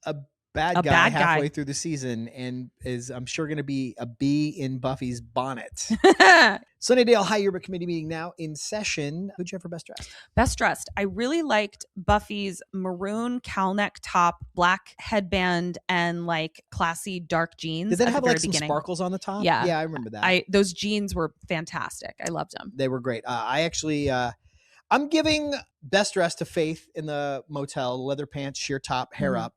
a bad guy halfway through the season and is, I'm sure, going to be a bee in Buffy's bonnet. Sunnydale High Yearbook Committee meeting now in session. Who'd you have for best dressed? Best dressed. I really liked Buffy's maroon cowl neck top, black headband, and like classy dark jeans. Did that have like some sparkles on the top? Yeah. Yeah, I remember that. Those jeans were fantastic. I loved them. They were great. I actually, I'm giving best dressed to Faith in the motel, leather pants, sheer top, hair up.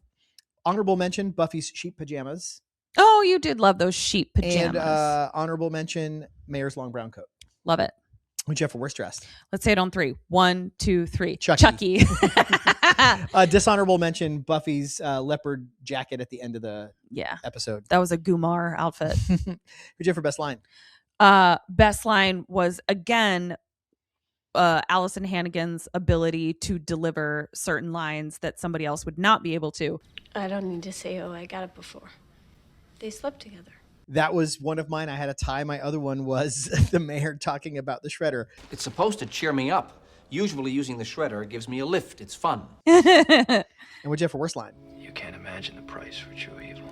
Honorable mention, Buffy's sheep pajamas. Oh, you did love those sheep pajamas. And honorable mention, Mayor's long brown coat. Love it. Who'd you have for worst dressed? Let's say it on 3. 1, 2, 3. Chucky. Dishonorable mention, Buffy's leopard jacket at the end of the episode. That was a Gumar outfit. Who'd you have for best line? Best line was, again, Allison Hannigan's ability to deliver certain lines that somebody else would not be able to. I don't need to say, oh, I got it before. They slept together. That was one of mine. I had a tie. My other one was the mayor talking about the shredder. It's supposed to cheer me up. Usually using the shredder gives me a lift. It's fun. And what'd you have for worst line? You can't imagine the price for true evil.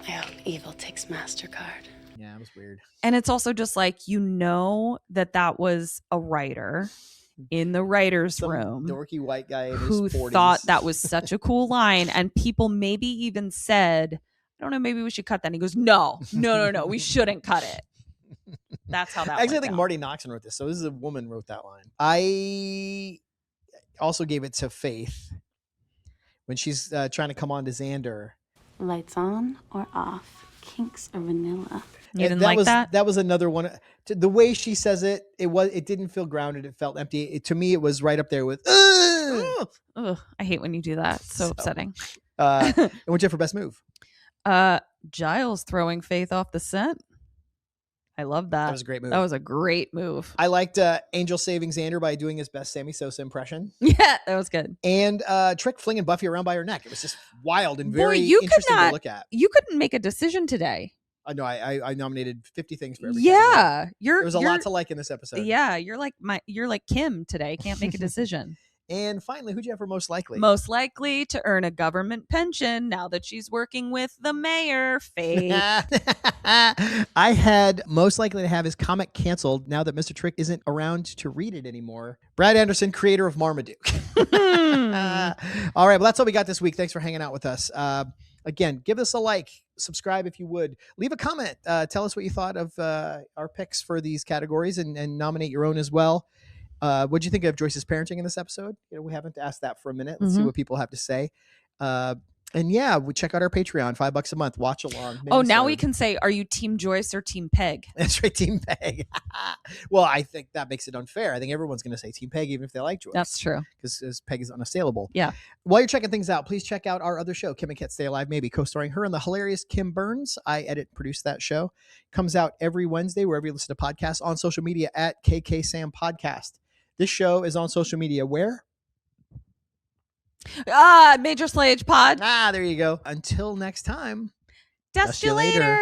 I hope evil takes MasterCard. Yeah, it was weird. And it's also just like, you know, that was a writer in the writer's room, dorky white guy in who his 40s. thought that was such a cool line, and people maybe even said, I don't know, maybe we should cut that. And he goes, no, we shouldn't cut it. That's how that actually, I think down. Marty Noxon wrote this, so this is a woman wrote that line. I also gave it to Faith when she's trying to come on to Xander. Lights on or off? Kinks or vanilla? You didn't like that? That was another one. The way she says it, it didn't feel grounded. It felt empty. To me, it was right up there with. Ugh, I hate when you do that. It's so upsetting. And what'd you have for best move? Giles throwing Faith off the scent. I love that. That was a great move. That was a great move. I liked Angel saving Xander by doing his best Sammy Sosa impression. Yeah, that was good. And Trick flinging Buffy around by her neck. It was just wild and very interesting to look at. You couldn't make a decision today. No, I nominated 50 things for every category. There was a lot to like in this episode. Yeah, you're like Kim today. Can't make a decision. And finally, who'd you have for most likely? Most likely to earn a government pension now that she's working with the mayor, Faith. I had most likely to have his comic canceled now that Mr. Trick isn't around to read it anymore. Brad Anderson, creator of Marmaduke. All right, well, that's all we got this week. Thanks for hanging out with us. Again, give us a like, subscribe if you would. Leave a comment. Tell us what you thought of our picks for these categories and nominate your own as well. What'd you think of Joyce's parenting in this episode? We haven't asked that for a minute. Let's see what people have to say. And yeah, we check out our Patreon, $5 a month. Watch along. Oh, now we can say, are you Team Joyce or Team Peg? That's right, Team Peg. Well, I think that makes it unfair. I think everyone's going to say Team Peg, even if they like Joyce. That's true. Because Peg is unassailable. Yeah. While you're checking things out, please check out our other show, Kim and Ket Stay Alive Maybe, co-starring her and the hilarious Kim Burns. I edit and produce that show. Comes out every Wednesday, wherever you listen to podcasts, on social media at KKSam Podcast. This show is on social media where? Major Slayage Pod. There you go. Until next time. Dust you later.